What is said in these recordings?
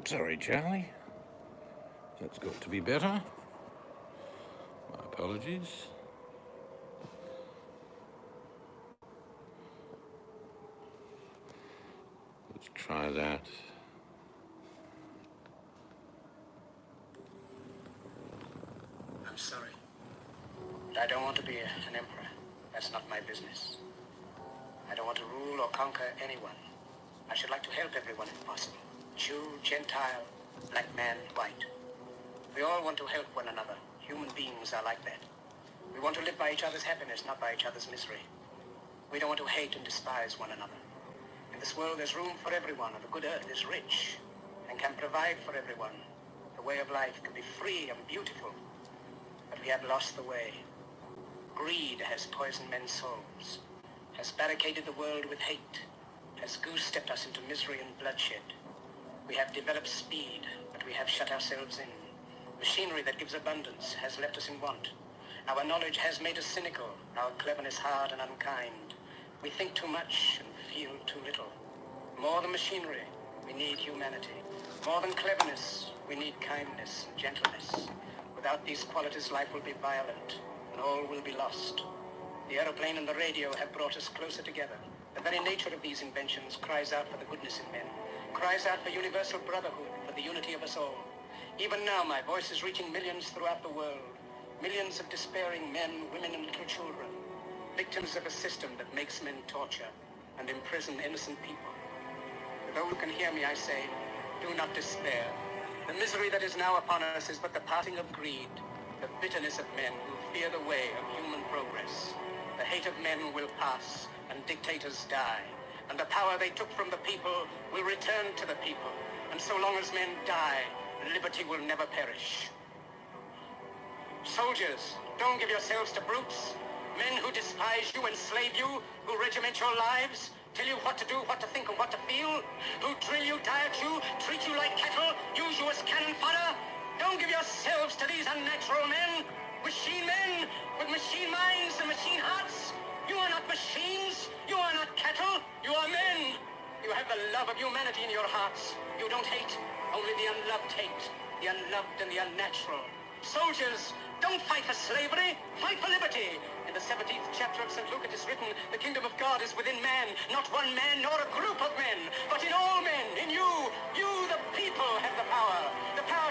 Sorry, Charlie. That's got to be better. My apologies. Let's try that. I'm sorry. I don't want to be an emperor. That's not my business. I don't want to rule or conquer anyone. I should like to help everyone if possible. Jew, Gentile, black man, white. We all want to help one another. Human beings are like that. We want to live by each other's happiness, not by each other's misery. We don't want to hate and despise one another. In this world there's room for everyone, and the good earth is rich and can provide for everyone. The way of life can be free and beautiful, but we have lost the way. Greed has poisoned men's souls, has barricaded the world with hate, has goose-stepped us into misery and bloodshed. We have developed speed, but we have shut ourselves in. Machinery that gives abundance has left us in want. Our knowledge has made us cynical, our cleverness hard and unkind. We think too much and feel too little. More than machinery, we need humanity. More than cleverness, we need kindness and gentleness. Without these qualities, life will be violent, and all will be lost. The aeroplane and the radio have brought us closer together. The very nature of these inventions cries out for the goodness in men, cries out for universal brotherhood, for the unity of us all. Even now, my voice is reaching millions throughout the world. Millions of despairing men, women, and little children. Victims of a system that makes men torture and imprison innocent people. To those who can hear me, I say, do not despair. The misery that is now upon us is but the passing of greed, the bitterness of men who fear the way of human progress. The hate of men will pass, and dictators die, and the power they took from the people will return to the people. And so long as men die, liberty will never perish. Soldiers, don't give yourselves to brutes. Men who despise you, enslave you, who regiment your lives, tell you what to do, what to think, and what to feel, who drill you, diet you, treat you like cattle, use you as cannon fodder. Don't give yourselves to these unnatural men, machine men with machine minds and machine hearts. You are not machines, you are not cattle, you are men. You have the love of humanity in your hearts. You don't hate, only the unloved hate, the unloved and the unnatural. Soldiers, don't fight for slavery, fight for liberty. In the 17th chapter of St. Luke it is written, the kingdom of God is within man, not one man nor a group of men, but in all men, in you. You, the people, have the power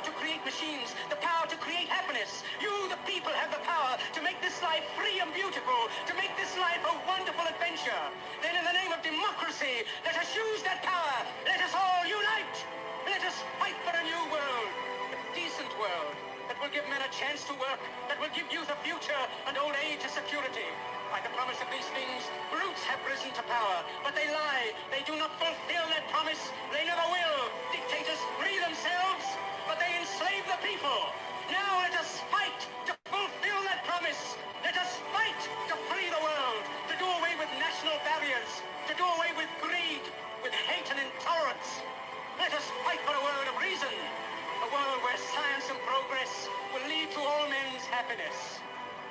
to create machines, the power to create happiness. You, the people, have the power to make this life free and beautiful, to make this life a wonderful adventure. Then in the name of democracy, let us use that power. Let us all unite. Let us fight for a new world, a decent world, that will give men a chance to work, that will give youth a future and old age a security. By the promise of these things, brutes have risen to power, but they lie. They do not fulfill that promise. They never will. Dictators free themselves, but they enslave the people. Now let us fight to fulfill that promise. Let us fight to free the world, to do away with national barriers, to do away with greed, with hate and intolerance. Let us fight for a world of reason, a world where science and progress will lead to all men's happiness.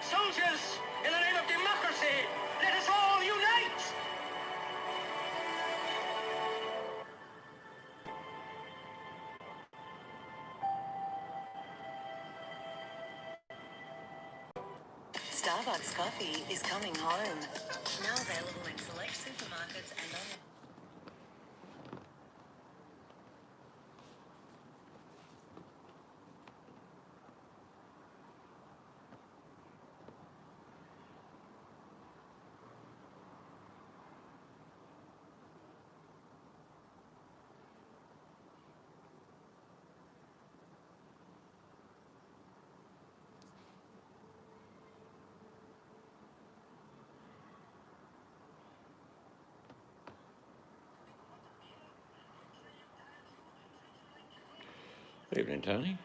Soldiers, in the name of democracy, let us all unite! Starbucks coffee is coming home. Now available in select supermarkets and on... Evening, Tony.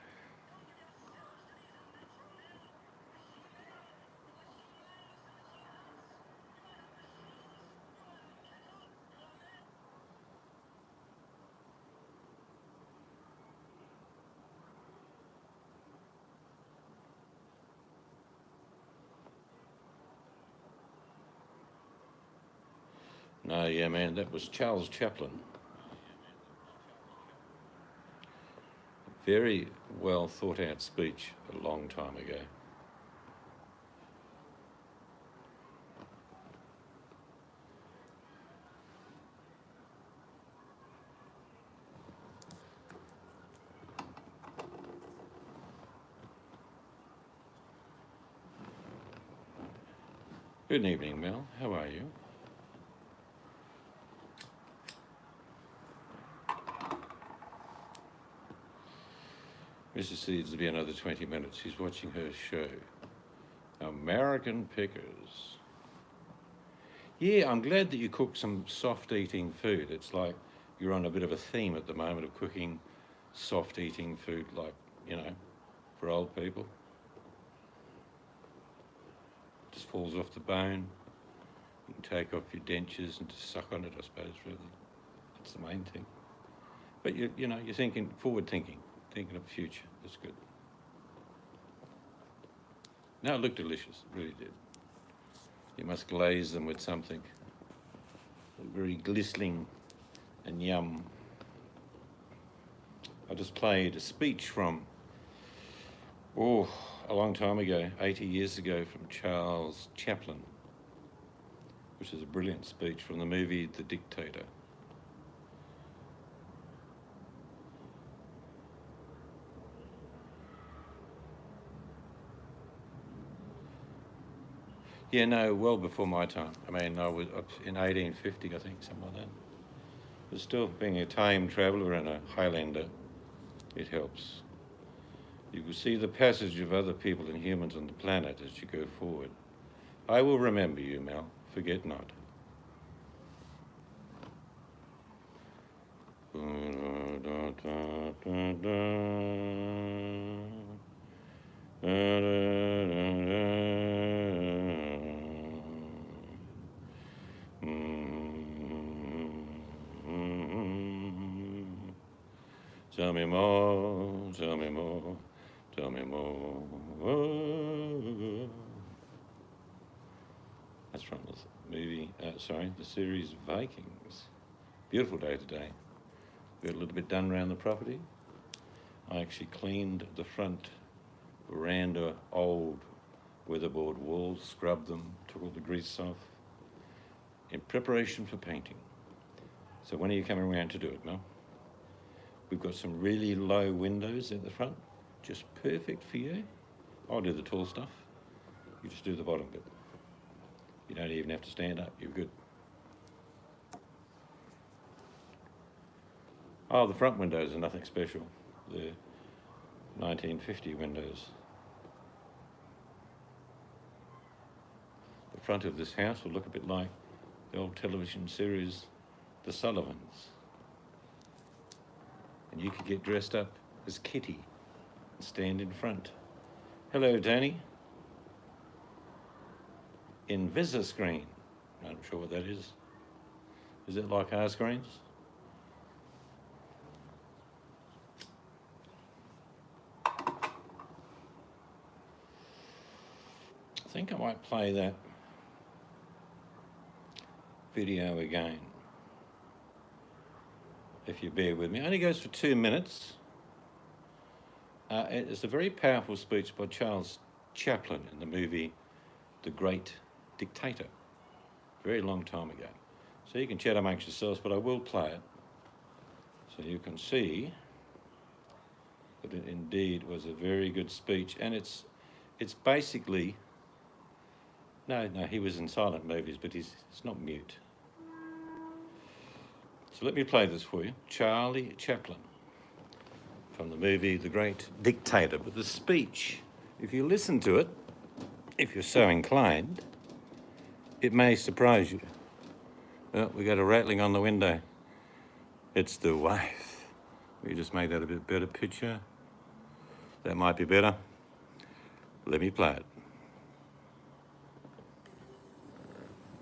No, yeah, man, that was Charles Chaplin. Very well thought out speech a long time ago. Good evening, Mel. How are you? Mrs. Seeds will be another 20 minutes. She's watching her show, American Pickers. Yeah, I'm glad that you cook some soft-eating food. It's like you're on a bit of a theme at the moment of cooking soft-eating food, like, you know, for old people. Just falls off the bone. You can take off your dentures and just suck on it, I suppose, really. That's the main thing. But you know, you're thinking, forward thinking of the future. That's good. No, it looked delicious, it really did. You must glaze them with something very glistening and yum. I just played a speech from, a long time ago, 80 years ago, from Charles Chaplin, which is a brilliant speech from the movie The Dictator. Yeah, no, well before my time. I mean, I was up in 1850, I think, something like that. But still, being a time traveller and a Highlander, it helps. You will see the passage of other people and humans on the planet as you go forward. I will remember you, Mel. Forget not. Tell me more, tell me more, tell me more. That's from the movie, the series Vikings. Beautiful day today. We got a little bit done around the property. I actually cleaned the front veranda, old weatherboard walls, scrubbed them, took all the grease off, in preparation for painting. So when are you coming around to do it, Mel? We've got some really low windows at the front, just perfect for you. I'll do the tall stuff. You just do the bottom bit. You don't even have to stand up, you're good. Oh, the front windows are nothing special. They're 1950 windows. The front of this house will look a bit like the old television series, The Sullivans. And you could get dressed up as Kitty and stand in front. Hello, Danny. Invisiscreen. I'm not sure what that is. Is it like our screens? I think I might play that video again, if you bear with me. It only goes for 2 minutes. It's a very powerful speech by Charles Chaplin in the movie The Great Dictator, very long time ago. So you can chat amongst yourselves, but I will play it so you can see that it indeed was a very good speech. And it's basically, no, he was in silent movies, but he's not mute. So let me play this for you. Charlie Chaplin from the movie The Great Dictator. But the speech, if you listen to it, if you're so inclined, it may surprise you. Oh, we got a rattling on the window. It's the wife. We just make that a bit better picture. That might be better. Let me play it.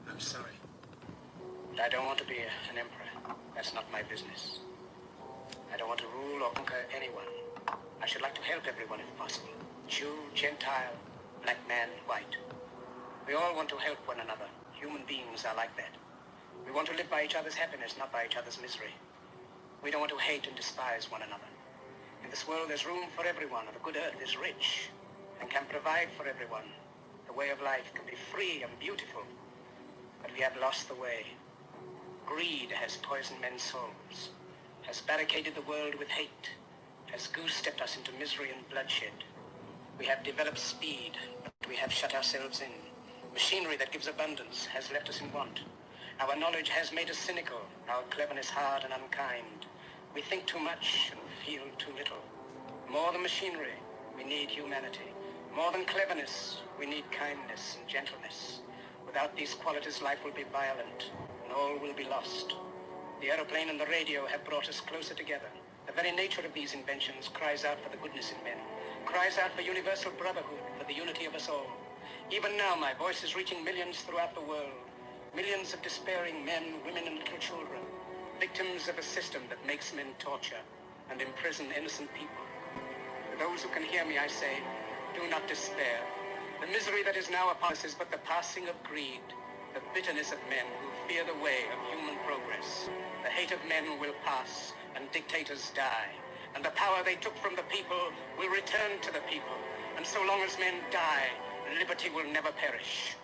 I'm sorry. But I don't want to be an emperor. That's not my business. I don't want to rule or conquer anyone. I should like to help everyone if possible. Jew, Gentile, black man, white. We all want to help one another. Human beings are like that. We want to live by each other's happiness, not by each other's misery. We don't want to hate and despise one another. In this world, there's room for everyone, and the good earth is rich and can provide for everyone. The way of life can be free and beautiful, but we have lost the way. Greed has poisoned men's souls, has barricaded the world with hate, has goose-stepped us into misery and bloodshed. We have developed speed, but we have shut ourselves in. Machinery that gives abundance has left us in want. Our knowledge has made us cynical, our cleverness hard and unkind. We think too much and feel too little. More than machinery, we need humanity. More than cleverness, we need kindness and gentleness. Without these qualities, life will be violent, and all will be lost. The aeroplane and the radio have brought us closer together. The very nature of these inventions cries out for the goodness in men, cries out for universal brotherhood, for the unity of us all. Even now, my voice is reaching millions throughout the world. Millions of despairing men, women, and little children, victims of a system that makes men torture and imprison innocent people. To those who can hear me, I say, do not despair. The misery that is now upon us is but the passing of greed, the bitterness of men who fear the way of human progress. The hate of men will pass, and dictators die, and the power they took from the people will return to the people. And so long as men die, liberty will never perish.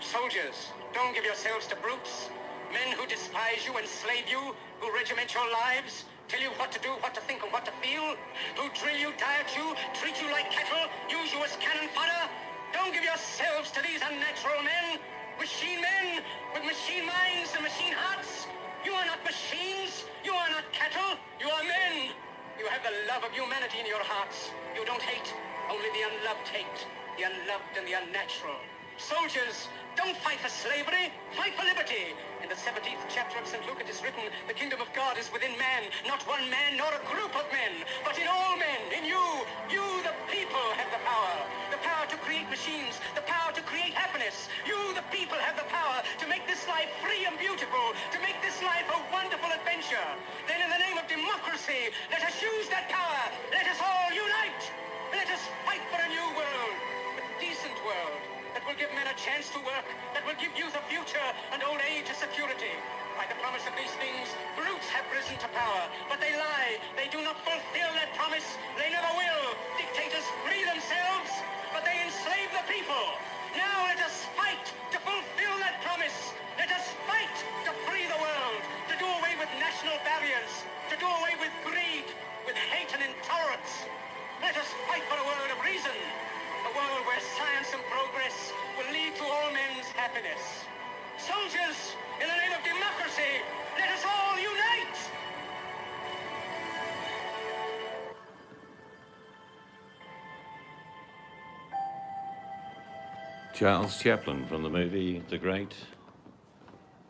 Soldiers, don't give yourselves to brutes, men who despise you, enslave you, who regiment your lives, tell you what to do, what to think, and what to feel, who drill you, diet you, treat you like cattle, use you as cannon fodder. Don't give yourselves to these unnatural men, machine men with machine minds and machine hearts. You are not machines, you are not cattle, you are men. You have the love of humanity in your hearts. You don't hate, only the unloved hate, the unloved and the unnatural. Soldiers, don't fight for slavery, fight for liberty. In the 17th chapter of St. Luke it is written, the kingdom of God is within man, not one man nor a group of men, but in all men, in you. You, the people, have the power to create machines, the power to create happiness. You, the people, have the power to make this life free and beautiful, to make this life a wonderful adventure. Then in the name of democracy, let us use that power. Let us all unite. Let us fight for a new world, a decent world, that will give men a chance to work, that will give youth a future and old age a security. By the promise of these things, brutes have risen to power, but they lie. They do not fulfill that promise. They never will. Dictators free themselves, but they enslave the people. Now let us fight to fulfill that promise. Let us fight to free the world, to do away with national barriers, to do away with greed, with hate and intolerance. Let us fight for a world of reason, a world where science and progress will lead to all men's happiness. Soldiers, in the name of democracy, let us all unite! Charles Chaplin from the movie The Great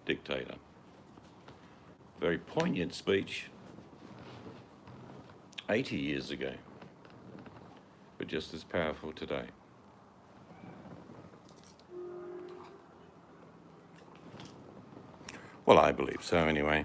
Dictator. Very poignant speech 80 years ago, but just as powerful today. Well, I believe so anyway.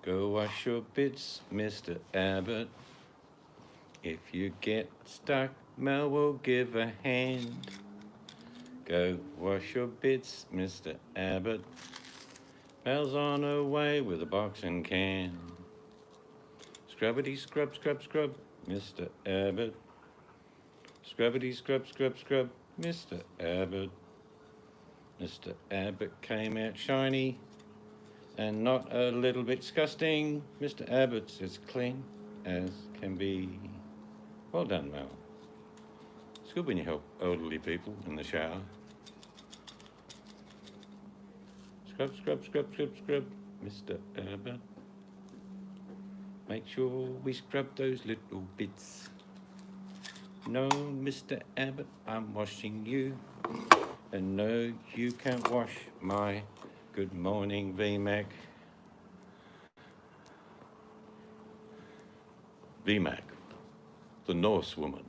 Go wash your bits, Mr. Abbott. If you get stuck, Mel will give a hand. Go wash your bits, Mr. Abbott. Mel's on her way with a box and can. Scrubbity scrub, scrub, scrub, Mr. Abbott. Scrubbity scrub, scrub, scrub, Mr. Abbott. Mr. Abbott came out shiny and not a little bit disgusting. Mr. Abbott's as clean as can be. Well done, Mel. It's good when you help elderly people in the shower. Scrub, scrub, scrub, scrub, scrub, Mr. Abbott. Make sure we scrub those little bits. No, Mr. Abbott, I'm washing you. And no, you can't wash my good morning VMAC. VMAC, the Norse woman.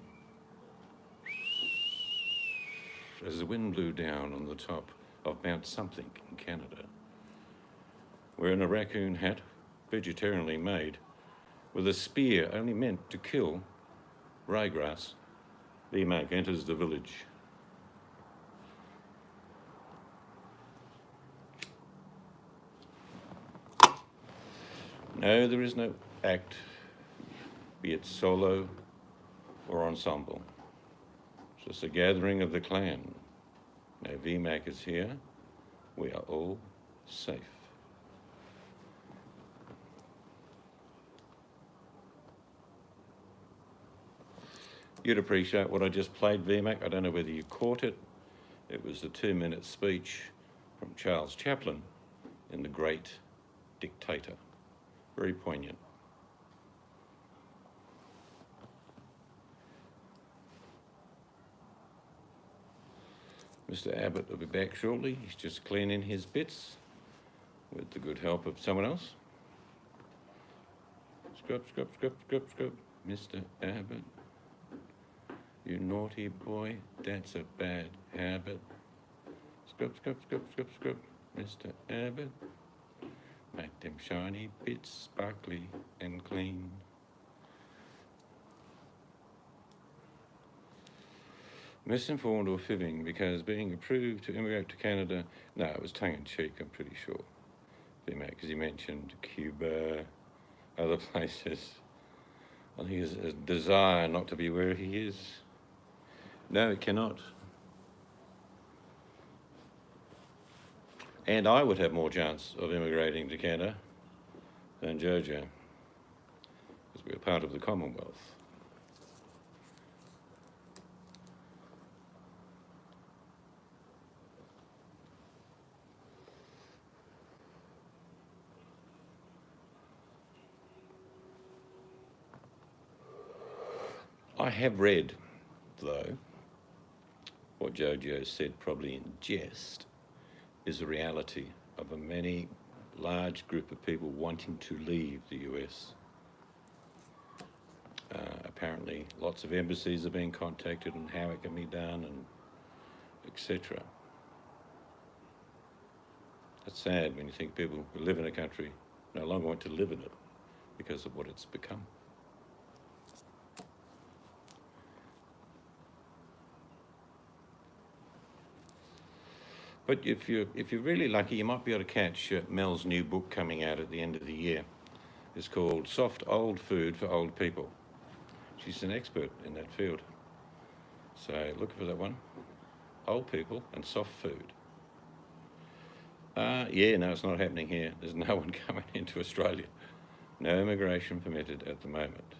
As the wind blew down on the top of Mount Something in Canada, wearing a raccoon hat, vegetarianly made, with a spear only meant to kill Raygrass, VMAC enters the village. No, there is no act, be it solo or ensemble. It's just a gathering of the clan. Now VMAC is here. We are all safe. You'd appreciate what I just played, VMAC. I don't know whether you caught it. It was the 2-minute speech from Charles Chaplin in The Great Dictator. Very poignant. Mr. Abbott will be back shortly. He's just cleaning his bits with the good help of someone else. Scrub, scrub, scrub, scrub, scrub. Mr. Abbott, you naughty boy, that's a bad habit. Scrub, scrub, scrub, scrub, scrub. Mr. Abbott, make them shiny bits sparkly and clean. Misinformed or fibbing because being approved to immigrate to Canada, no, it was tongue-in-cheek, I'm pretty sure. Because he mentioned Cuba, other places. I think his desire not to be where he is. No, it cannot. And I would have more chance of immigrating to Canada than Jojo, because we're part of the Commonwealth. I have read, though, what Jojo said, probably in jest, is the reality of a many large group of people wanting to leave the US. Apparently, lots of embassies are being contacted on how it can be done, and etc. It's sad when you think people who live in a country no longer want to live in it because of what it's become. But if you're really lucky, you might be able to catch Mel's new book coming out at the end of the year. It's called Soft Old Food for Old People. She's an expert in that field. So look for that one. Old people and soft food. Yeah, no, it's not happening here. There's no one coming into Australia. No immigration permitted at the moment.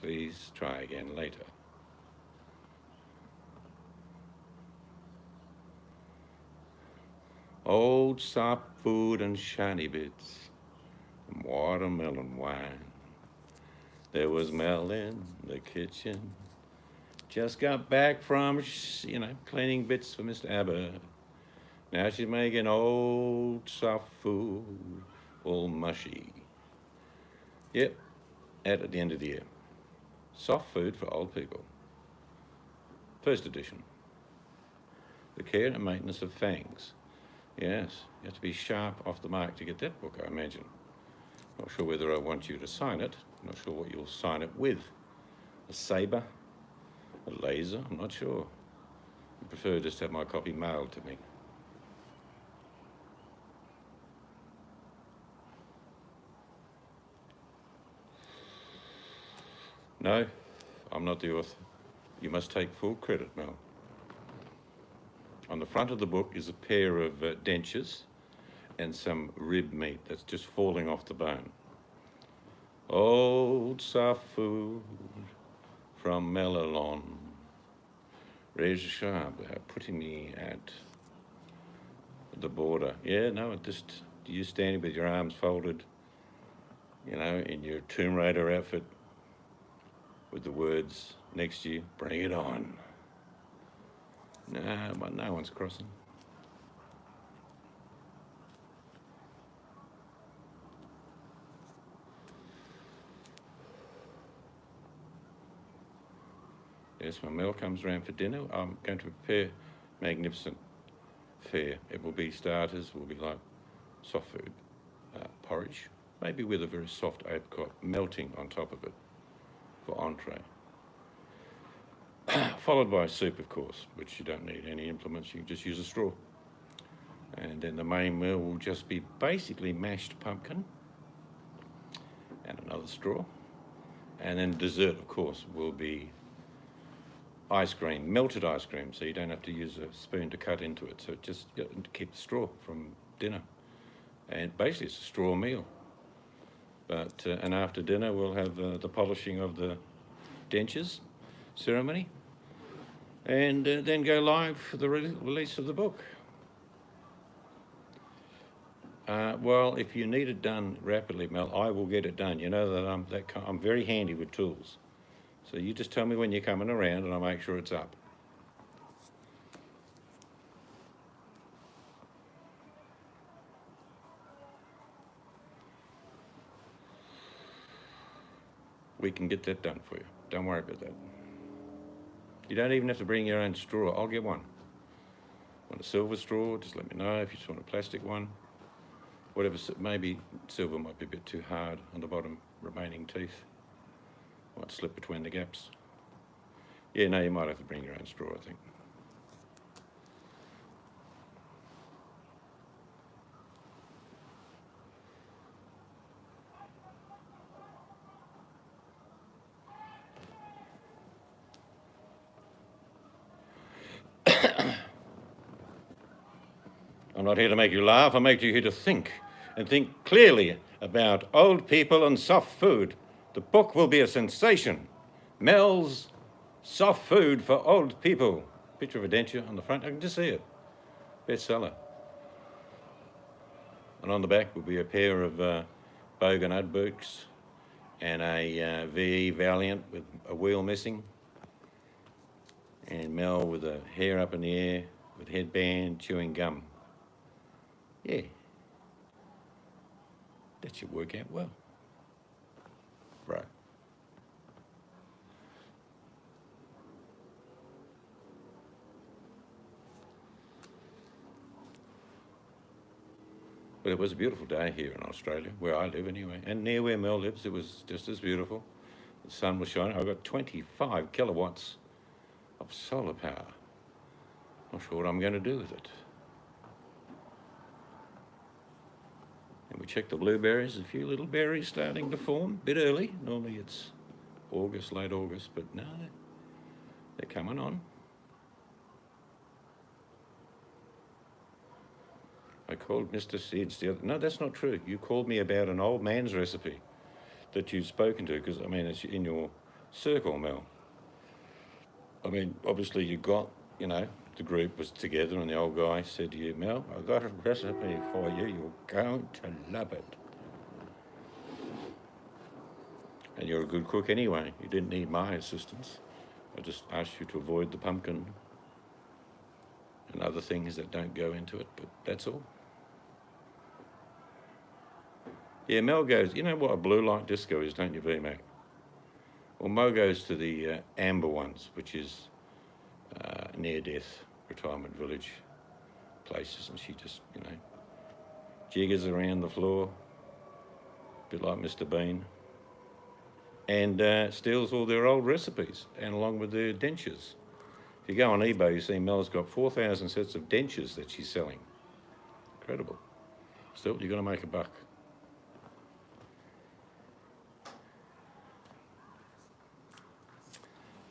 Please try again later. Old soft food and shiny bits, and watermelon wine. There was Mel in the kitchen. Just got back from, cleaning bits for Mr. Abbott. Now she's making old soft food, all mushy. Yep, out at the end of the year. Soft food for old people. First edition. The care and maintenance of fangs. Yes, you have to be sharp off the mark to get that book, I imagine. Not sure whether I want you to sign it. Not sure what you'll sign it with. A saber? A laser? I'm not sure. I prefer just to have my copy mailed to me. No, I'm not the author. You must take full credit, Mel. On the front of the book is a pair of dentures and some rib meat that's just falling off the bone. Old soft food from Melalon. Razor sharp, putting me at the border. Yeah, no, just you standing with your arms folded, in your Tomb Raider outfit with the words next to you, bring it on. No, but no one's crossing. Yes, when Mel comes around for dinner, I'm going to prepare magnificent fare. It will be starters, will be like soft food, porridge, maybe with a very soft apricot melting on top of it for entree. followed by soup, of course, which you don't need any implements, you can just use a straw. And then the main meal will just be basically mashed pumpkin and another straw. And then dessert, of course, will be ice cream, melted ice cream, so you don't have to use a spoon to cut into it. So just keep the straw from dinner. And basically it's a straw meal. But and after dinner we'll have the polishing of the dentures ceremony, and then go live for the release of the book. Well, if you need it done rapidly, Mel, I will get it done. You know that I'm very handy with tools. So you just tell me when you're coming around and I'll make sure it's up. We can get that done for you. Don't worry about that. You don't even have to bring your own straw. I'll get one. Want a silver straw? Just let me know. If you just want a plastic one. Whatever, maybe silver might be a bit too hard on the bottom remaining teeth. Might slip between the gaps. Yeah, no, you might have to bring your own straw, I think. I'm not here to make you laugh, I'm making you here to think, and think clearly about old people and soft food. The book will be a sensation. Mel's Soft Food for Old People. Picture of a denture on the front, I can just see it. Bestseller. And on the back will be a pair of Bogan Udbooks and a VE Valiant with a wheel missing. And Mel with a hair up in the air, with headband, chewing gum. Yeah, that should work out well, right? But it was a beautiful day here in Australia, where I live anyway, and near where Mel lives, it was just as beautiful. The sun was shining. I got 25 kilowatts of solar power. Not sure what I'm going to do with it. And we checked the blueberries, a few little berries starting to form, a bit early. Normally it's August, late August, but no, they're coming on. I called Mr. Seeds the other... No, that's not true. You called me about an old man's recipe that you've spoken to, because, I mean, it's in your circle, Mel. I mean, obviously you got, you know, the group was together and the old guy said to you, Mel, I've got a recipe for you. You're going to love it. And you're a good cook anyway. You didn't need my assistance. I just asked you to avoid the pumpkin and other things that don't go into it, but that's all. Yeah, Mel goes, you know what a blue light disco is, don't you, VMAC? Well, Mo goes to the Amber ones, which is near-death retirement village places, and she just, you know, jiggers around the floor, a bit like Mr. Bean, and steals all their old recipes, and along with their dentures. If you go on eBay, you see Mel's got 4,000 sets of dentures that she's selling. Incredible. Still, you're going to make a buck.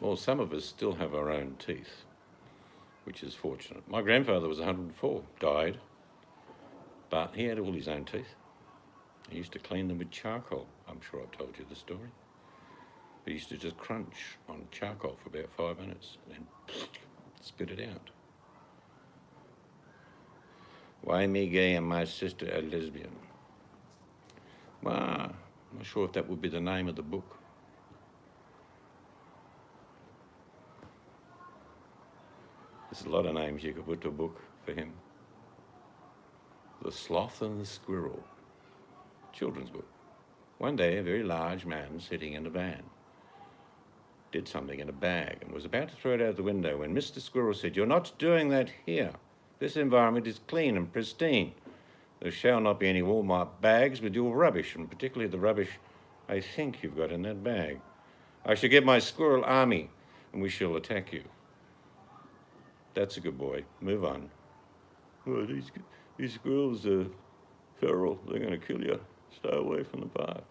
Well, some of us still have our own teeth, which is fortunate. My grandfather was 104, died, but he had all his own teeth. He used to clean them with charcoal. I'm sure I've told you the story. He used to just crunch on charcoal for about 5 minutes and then spit it out. Why me gay and my sister a lesbian? Well, I'm not sure if that would be the name of the book. There's a lot of names you could put to a book for him. The Sloth and the Squirrel. Children's book. One day, a very large man sitting in a van did something in a bag and was about to throw it out the window when Mr. Squirrel said, "You're not doing that here. This environment is clean and pristine. There shall not be any Walmart bags with your rubbish, and particularly the rubbish I think you've got in that bag. I shall get my squirrel army and we shall attack you." That's a good boy. Move on. Oh, these squirrels are feral. They're going to kill you. Stay away from the park.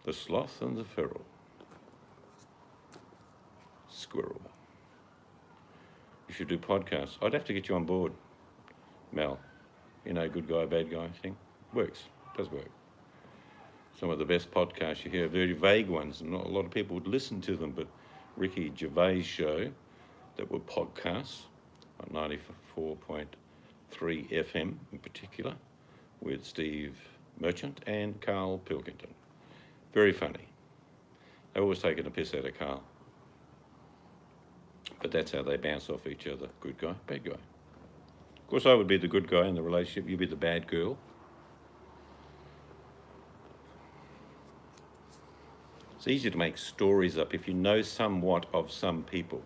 The sloth and the feral. Squirrel. You should do podcasts. I'd have to get you on board, Mel. You know, good guy, bad guy thing. Works. Does work. Some of the best podcasts you hear, very vague ones. Not a lot of people would listen to them, but Ricky Gervais' show that were podcasts on 94.3 FM in particular, with Steve Merchant and Carl Pilkington. Very funny. They're always taking a piss out of Carl. But that's how they bounce off each other. Good guy, bad guy. Of course, I would be the good guy in the relationship. You'd be the bad girl. It's easy to make stories up if you know somewhat of some people.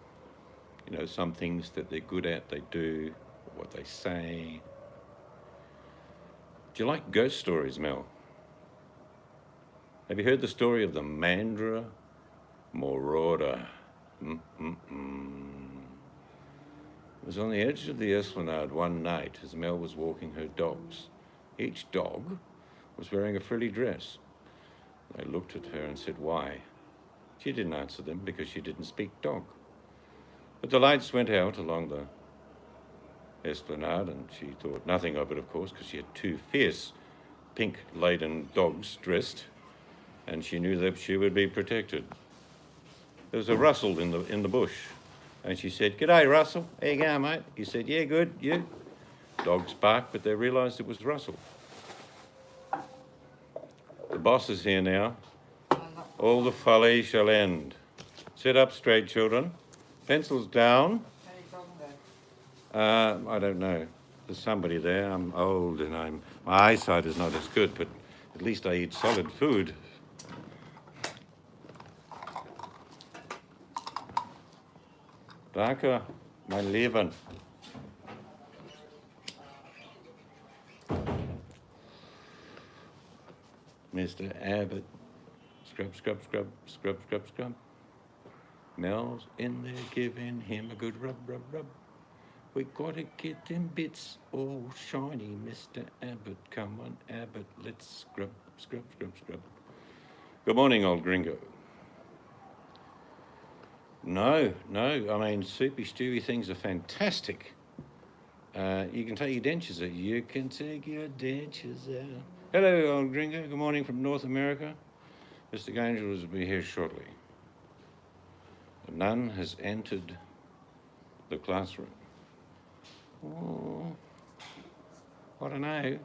You know, some things that they're good at, they do, what they say. Do you like ghost stories, Mel? Have you heard the story of the Mandra Marauder? It was on the edge of the Esplanade one night as Mel was walking her dogs. Each dog was wearing a frilly dress. They looked at her and said, why? She didn't answer them because she didn't speak dog. But the lights went out along the Esplanade and she thought nothing of it, of course, because she had two fierce pink-laden dogs dressed and she knew that she would be protected. There was a rustle in the bush and she said, "G'day, Russell. How you going, mate?" He said, "Yeah, good. You?" Dogs barked, but they realised it was Russell. The boss is here now. All the folly shall end. Sit up straight, children. Pencils down. I don't know. There's somebody there. I'm old and my eyesight is not as good, but at least I eat solid food. Danke, mein Leben. Mr. Abbott. Scrub, scrub, scrub, scrub, scrub, scrub. Mel's in there giving him a good rub, rub, rub. We gotta get them bits all shiny, Mr. Abbott. Come on, Abbott, let's scrub, scrub, scrub, scrub. Good morning, old gringo. No, I mean, soupy, stewy things are fantastic. You can take your dentures out. You can take your dentures out. Hello, old gringo. Good morning from North America. Mr. Ganger will be here shortly. A nun has entered the classroom. Oh, I don't know. I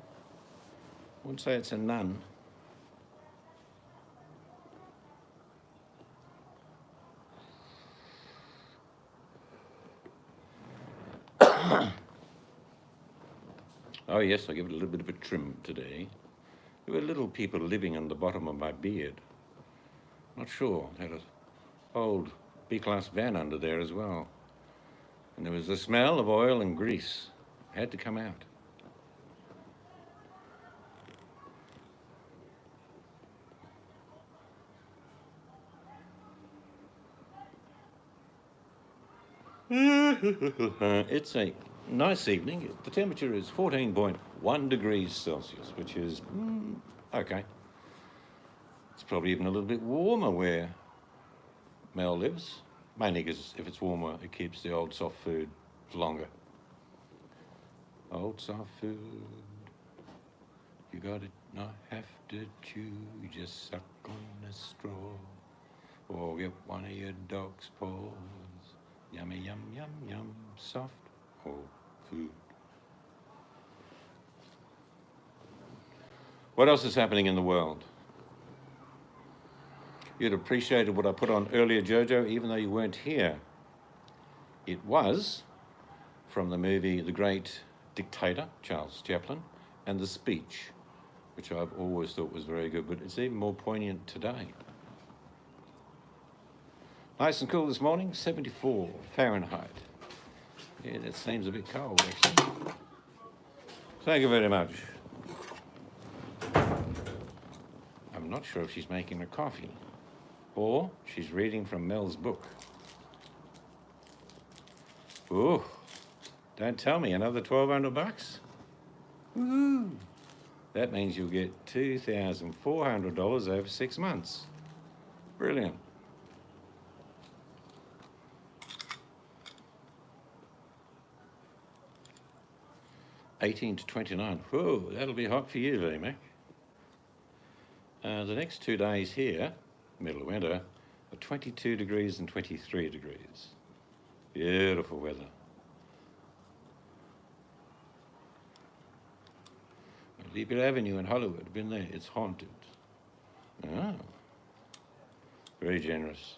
wouldn't say it's a nun. Oh yes, I give it a little bit of a trim today. There were little people living on the bottom of my beard. Not sure. Had an old B-class van under there as well. And there was the smell of oil and grease. It had to come out. It's a nice evening. The temperature is 14.1 degrees Celsius, which is okay. It's probably even a little bit warmer where Mel lives. Mainly because if it's warmer, it keeps the old soft food longer. Old soft food, you gotta not have to chew, you just suck on a straw, or get one of your dog's paws. Yummy, yum, yum, yum, soft old food. What else is happening in the world? You'd appreciated what I put on earlier, Jojo, even though you weren't here. It was from the movie The Great Dictator, Charles Chaplin, and The Speech, which I've always thought was very good, but it's even more poignant today. Nice and cool this morning, 74 Fahrenheit. Yeah, that seems a bit cold, actually. Thank you very much. I'm not sure if she's making a coffee or she's reading from Mel's book. Ooh, don't tell me, another $1,200? Woo! That means you'll get $2,400 over 6 months. Brilliant. $18 to $29. Whoa, that'll be hot for you, VMAC. The next 2 days here, middle of winter, are 22 degrees and 23 degrees. Beautiful weather. Leapitt Avenue in Hollywood, I've been there, it's haunted. Oh, very generous.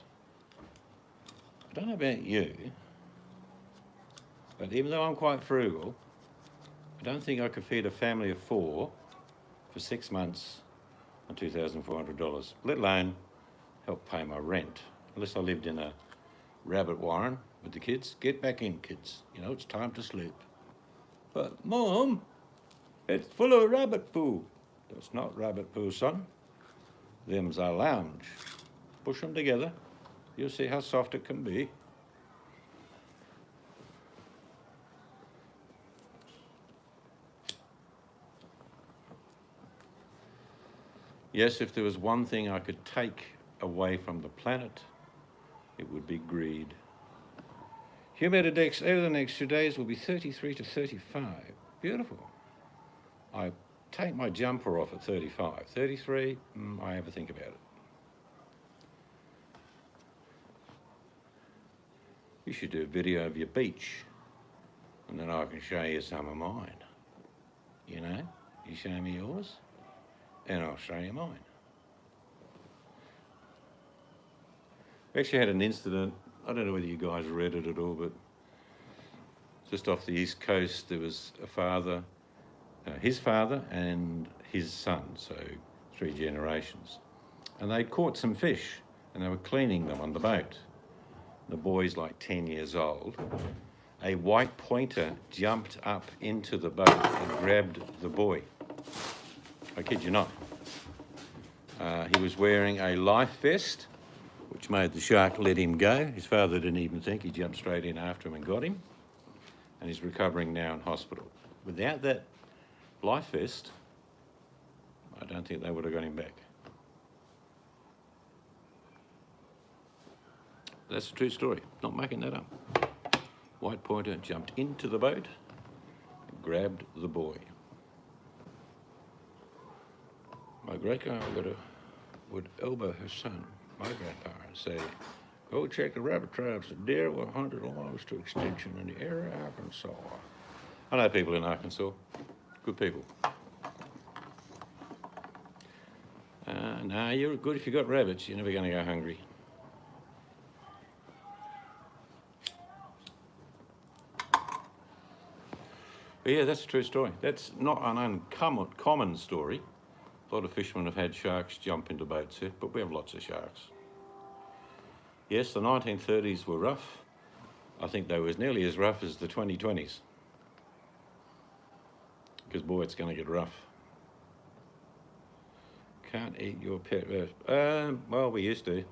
I don't know about you, but even though I'm quite frugal, I don't think I could feed a family of 4 for 6 months on $2,400, let alone help pay my rent, unless I lived in a rabbit warren with the kids. Get back in, kids. You know, it's time to sleep. But, Mom, it's full of rabbit poo. That's not rabbit poo, son. Them's a lounge. Push them together. You'll see how soft it can be. Yes, if there was one thing I could take away from the planet, it would be greed. Humididex over the next 2 days will be 33 to 35. Beautiful. I take my jumper off at 35. 33, I have a think about it. You should do a video of your beach, and then I can show you some of mine. You know, you show me yours, and I'll show you mine. We actually had an incident, I don't know whether you guys read it at all, but just off the East Coast, there was a father, his father and his son, so 3 generations. And they'd caught some fish and they were cleaning them on the boat. The boy's like 10 years old. A white pointer jumped up into the boat and grabbed the boy. I kid you not. He was wearing a life vest, which made the shark let him go. His father didn't even think, he jumped straight in after him and got him. And he's recovering now in hospital. Without that life vest, I don't think they would have got him back. That's a true story, not making that up. White pointer jumped into the boat and grabbed the boy. My great-grandmother would elbow her son, my grandpa, and say, "Go check the rabbit traps. The deer were hunted almost to extinction in the area of Arkansas." I know people in Arkansas, good people. No, you're good if you got rabbits. You're never going to go hungry. But yeah, that's a true story. That's not an uncommon story. A lot of fishermen have had sharks jump into boats here, but we have lots of sharks. Yes, the 1930s were rough. I think they were nearly as rough as the 2020s. Because boy, it's going to get rough. Can't eat your pet rabbit. Well, we used to.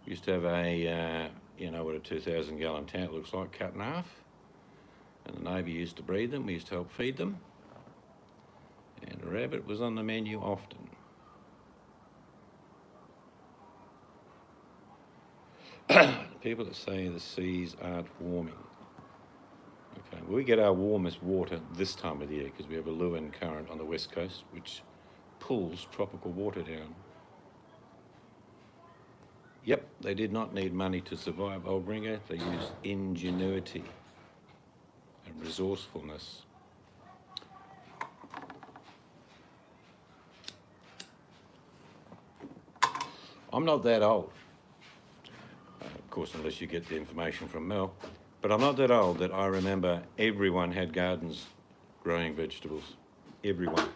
We used to have a, you know what a 2,000 gallon tank looks like, cut in half. And the Navy used to breed them. We used to help feed them. And a rabbit was on the menu often. People that say the seas aren't warming. Okay, well, we get our warmest water this time of the year because we have a Lewin current on the west coast, which pulls tropical water down. Yep, they did not need money to survive Old Ringo. They used ingenuity and resourcefulness. I'm not that old, of course, unless you get the information from Mel, but I'm not that old that I remember everyone had gardens growing vegetables. Everyone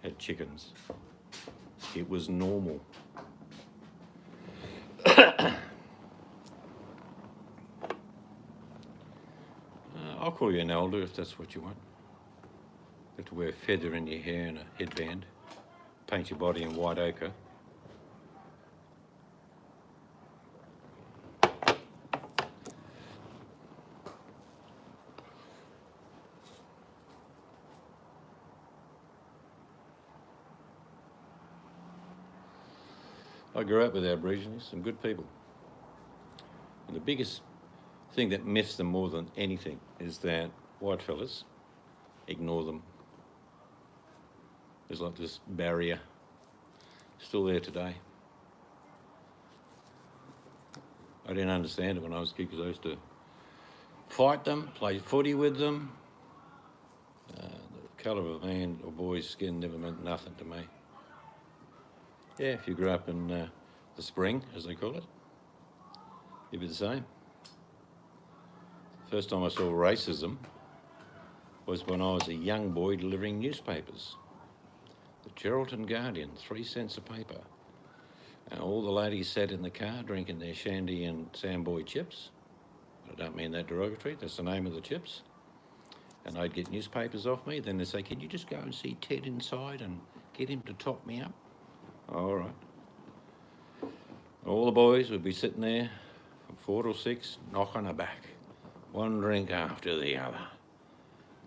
had chickens. It was normal. I'll call you an elder if that's what you want. You have to wear a feather in your hair and a headband, paint your body in white ochre. I grew up with Aborigines, some good people. And the biggest thing that miffs them more than anything is that white fellas ignore them. There's like this barrier still there today. I didn't understand it when I was a kid because I used to fight them, play footy with them. The colour of a man or boy's skin never meant nothing to me. Yeah, if you grew up in the spring, as they call it, you'd be the same. First time I saw racism was when I was a young boy delivering newspapers. The Geraldton Guardian, 3 cents a paper. And all the ladies sat in the car drinking their shandy and Samboy chips. I don't mean that derogatory, that's the name of the chips. And I'd get newspapers off me, then they'd say, can you just go and see Ted inside and get him to top me up? All right. All the boys would be sitting there from 4 till 6, knocking her back, one drink after the other.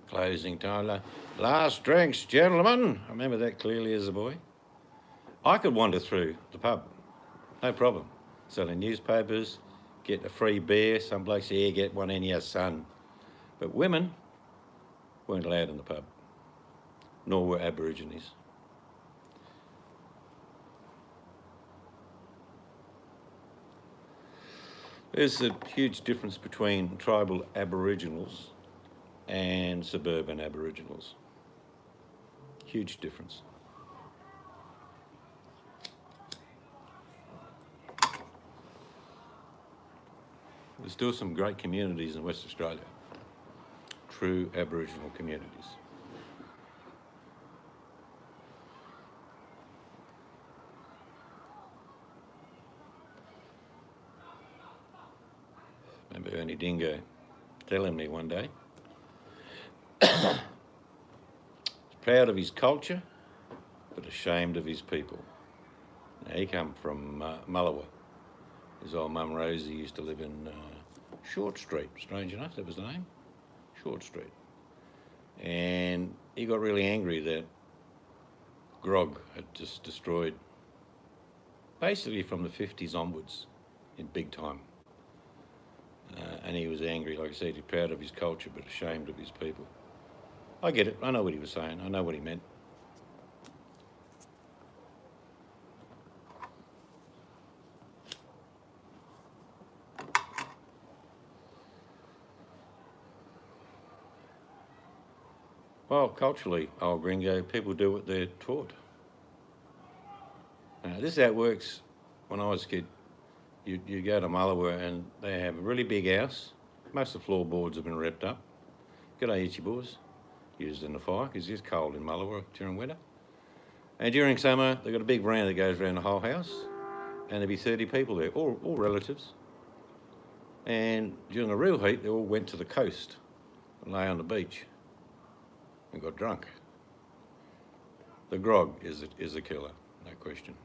Closing time, last drinks, gentlemen. I remember that clearly as a boy. I could wander through the pub, no problem. Selling newspapers, get a free beer, some blokes here get one in your son. But women weren't allowed in the pub, nor were Aborigines. There's a huge difference between tribal Aboriginals and suburban Aboriginals. Huge difference. There's still some great communities in West Australia, true Aboriginal communities. Remember Ernie Dingo telling me one day, he's proud of his culture, but ashamed of his people. Now, he come from Mullawa. His old mum Rosie used to live in Short Street, strange enough, that was the name, Short Street. And he got really angry that grog had just destroyed, basically from the 50s onwards, in big time. And he was angry, like I said, he's proud of his culture but ashamed of his people. I get it, I know what he was saying, I know what he meant. Well, culturally, old gringo, people do what they're taught. This is how it works. When I was a kid, you go to Mullawa and they have a really big house. Most of the floorboards have been ripped up. G'day, itchy boys. Used in the fire, because it's cold in Mullawa during winter. And during summer, they've got a big veranda that goes around the whole house, and there'd be 30 people there, all relatives. And during the real heat, they all went to the coast and lay on the beach and got drunk. The grog is a killer, no question.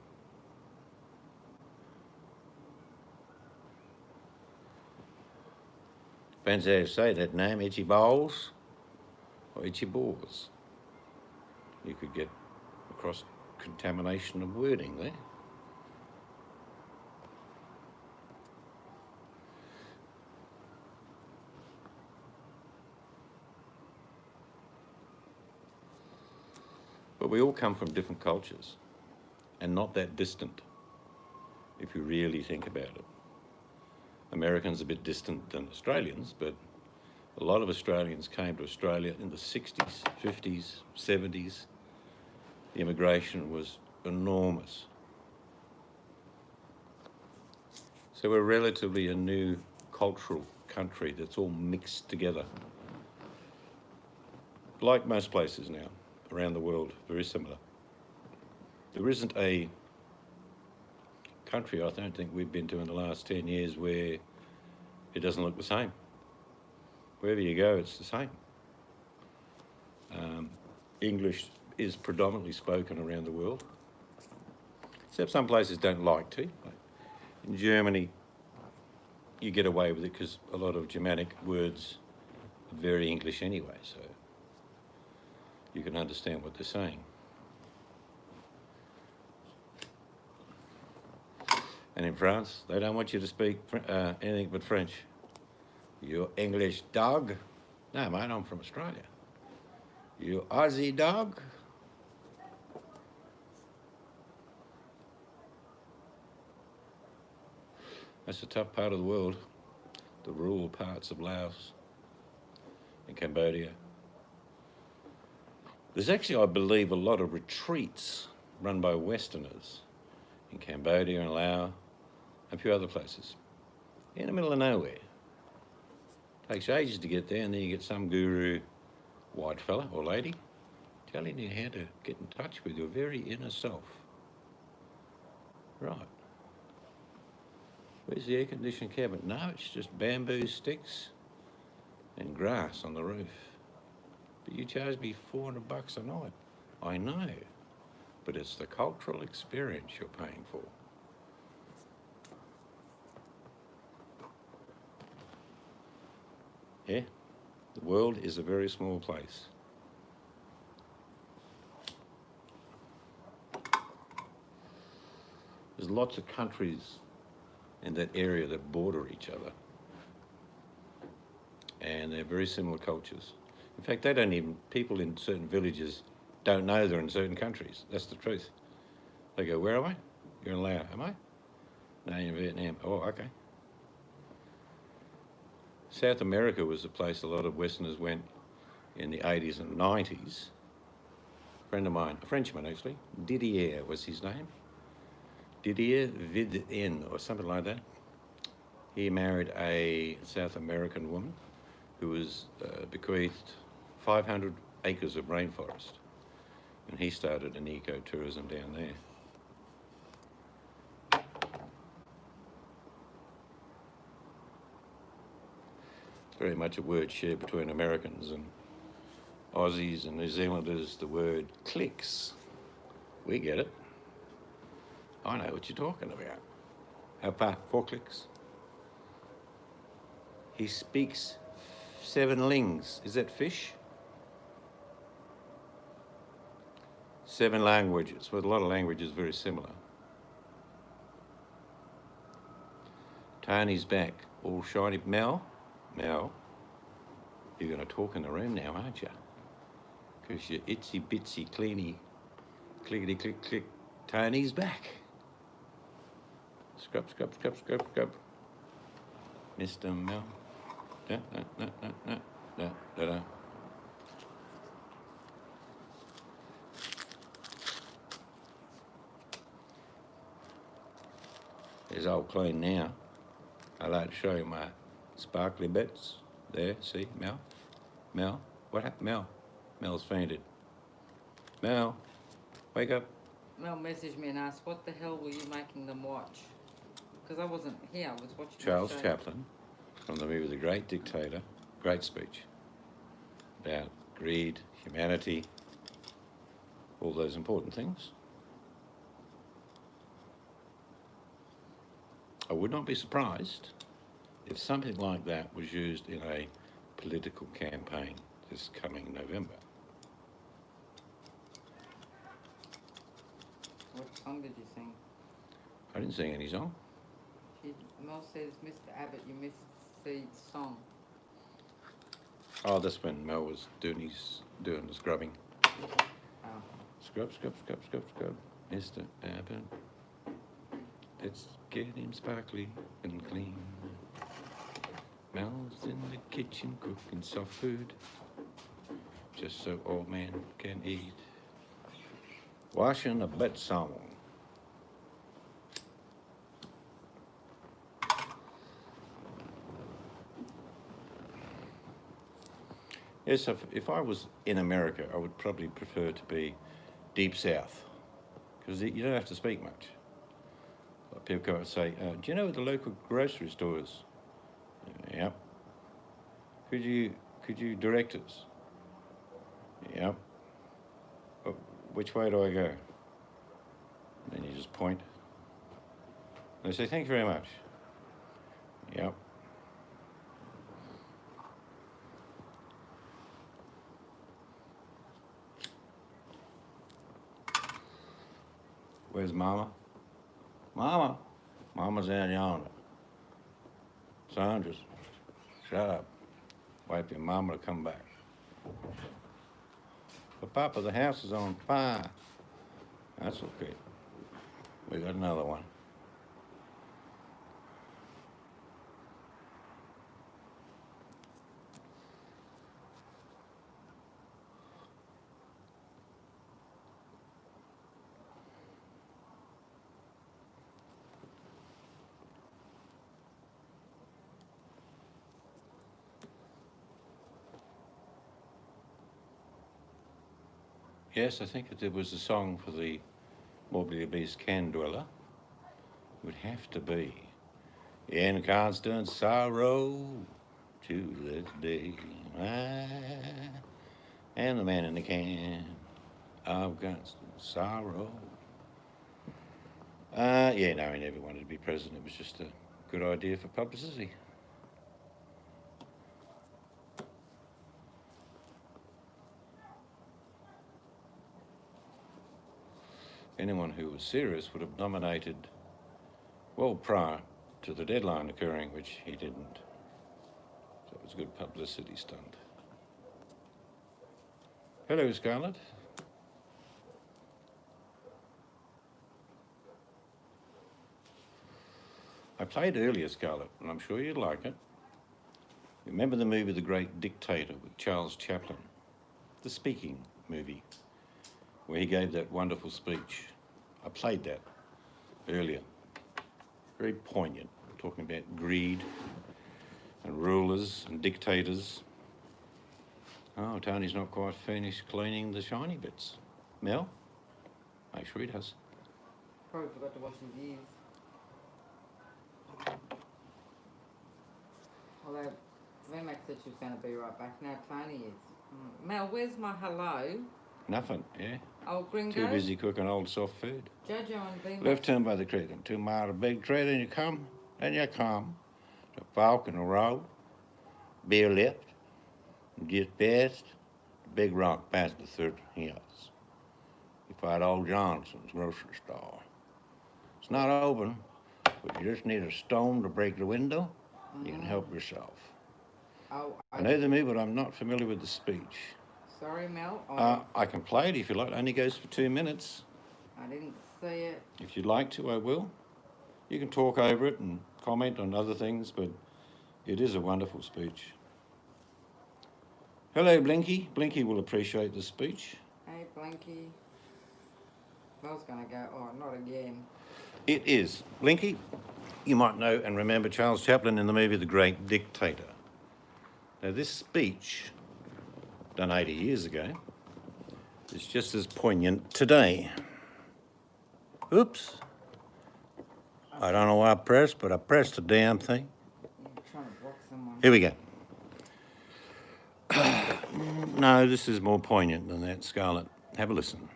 Depends how you say that name, itchy bowls or itchy balls. You could get across contamination of wording there. But we all come from different cultures and not that distant, if you really think about it. Americans are a bit distant than Australians, but a lot of Australians came to Australia in the 60s, 50s, 70s. The immigration was enormous. So we're relatively a new cultural country that's all mixed together. Like most places now around the world, very similar. There isn't a country I don't think we've been to in the last 10 years where it doesn't look the same. Wherever you go, it's the same. English is predominantly spoken around the world, except some places don't like to. Like in Germany, you get away with it because a lot of Germanic words are very English anyway, so you can understand what they're saying. And in France, they don't want you to speak anything but French. You English dog? No, mate, I'm from Australia. You Aussie dog? That's a tough part of the world, the rural parts of Laos and Cambodia. There's actually, I believe, a lot of retreats run by Westerners in Cambodia and Laos, and a few other places, in the middle of nowhere. Takes ages to get there, and then you get some guru, white fella or lady, telling you how to get in touch with your very inner self. Right. Where's the air-conditioned cabin? No, it's just bamboo sticks and grass on the roof. But you charge me $400 a night. I know, but it's the cultural experience you're paying for. Yeah, the world is a very small place. There's lots of countries in that area that border each other. And they're very similar cultures. In fact, they don't even, people in certain villages don't know they're in certain countries. That's the truth. They go, where am I? You're in Laos. Am I? No, you're in Vietnam. Oh, okay. South America was the place a lot of Westerners went in the 80s and 90s. A friend of mine, a Frenchman actually, Didier was his name. Didier Vidin or something like that. He married a South American woman who was bequeathed 500 acres of rainforest. And he started an ecotourism down there. It's very much a word shared between Americans and Aussies and New Zealanders, the word clicks. We get it. I know what you're talking about. How far? 4 clicks. He speaks 7 lings. Is that fish? 7 languages. Well, a lot of languages very similar. Tony's back, all shiny. Mel, you're going to talk in the room now, aren't you? Because you're itsy bitsy cleany, clickety click click. Tony's back. Scrub, scrub, scrub, scrub, scrub. Mr. Mel. Da, da, da, da, da, da, da, da. It's all clean now. I like to show you my sparkly bits. There, see, Mel? Mel? What happened? Mel? Mel's fainted. Mel, wake up. Mel messaged me and asked, what the hell were you making them watch? Because I wasn't here, I was watching Charles the show. Chaplin, from the movie The Great Dictator, great speech about greed, humanity, all those important things. I would not be surprised if something like that was used in a political campaign this coming November. What song did you sing? I didn't sing any song. Mel says, Mr. Abbott, you missed Seed's song. Oh, that's when Mel was doing the scrubbing. Oh. Scrub, scrub, scrub, scrub, scrub. Mr. Abbott. Let's get him sparkly and clean. Mel's in the kitchen cooking soft food, just so old man can eat. Washing a butt song. Yes, if I was in America, I would probably prefer to be deep south, because you don't have to speak much. Like people come up and say, do you know where the local grocery store is? Yep. Could you direct us? Yep. Which way do I go? And then you just point. And they say, thank you very much. Yep. Where's Mama? Mama, Mama's out yonder. Son, just shut up. Wait for your mama to come back. But Papa, the house is on fire. That's okay. We got another one. Yes, I think if there was a song for the morbidly obese can dweller, it would have to be In Constant Sorrow to This Day. And the man in the can of constant sorrow. Yeah, no, he never wanted to be president. It was just a good idea for publicity. Anyone who was serious would have nominated well prior to the deadline occurring, which he didn't. So it was a good publicity stunt. Hello, Scarlett. I played earlier, Scarlett, and I'm sure you'd like it. Remember the movie The Great Dictator with Charles Chaplin? The speaking movie, where he gave that wonderful speech. I played that earlier. Very poignant, talking about greed and rulers and dictators. Oh, Tony's not quite finished cleaning the shiny bits. Mel? Make sure he does. Probably forgot to wash his ears. Although Remax said she was going to be right back. Now Tony is. Mel, where's my hello? Nothing, yeah? Old gringo? Too busy cooking old soft food. Jojo and Vmax. Left turn by the creek and 2 mile to Big Tree, then you come to Falcon Road, beer left, and just past the Big Rock past the 3rd Hills. You find old Johnson's grocery store. It's not open, but you just need a stone to break the window. You can help yourself. Oh, I know the movie, but I'm not familiar with the speech. Sorry, Mel. I can play it if you like. It only goes for 2 minutes. I didn't see it. If you'd like to, I will. You can talk over it and comment on other things, but it is a wonderful speech. Hello, Blinky. Blinky will appreciate the speech. Hey, Blinky. Mel's going to go, oh, not again. It is. Blinky, you might know and remember Charles Chaplin in the movie The Great Dictator. Now, this speech, done 80 years ago, is just as poignant today. Oops. I don't know why I pressed, but I pressed the damn thing. You're trying to block someone. Here we go. No, this is more poignant than that, Scarlett. Have a listen.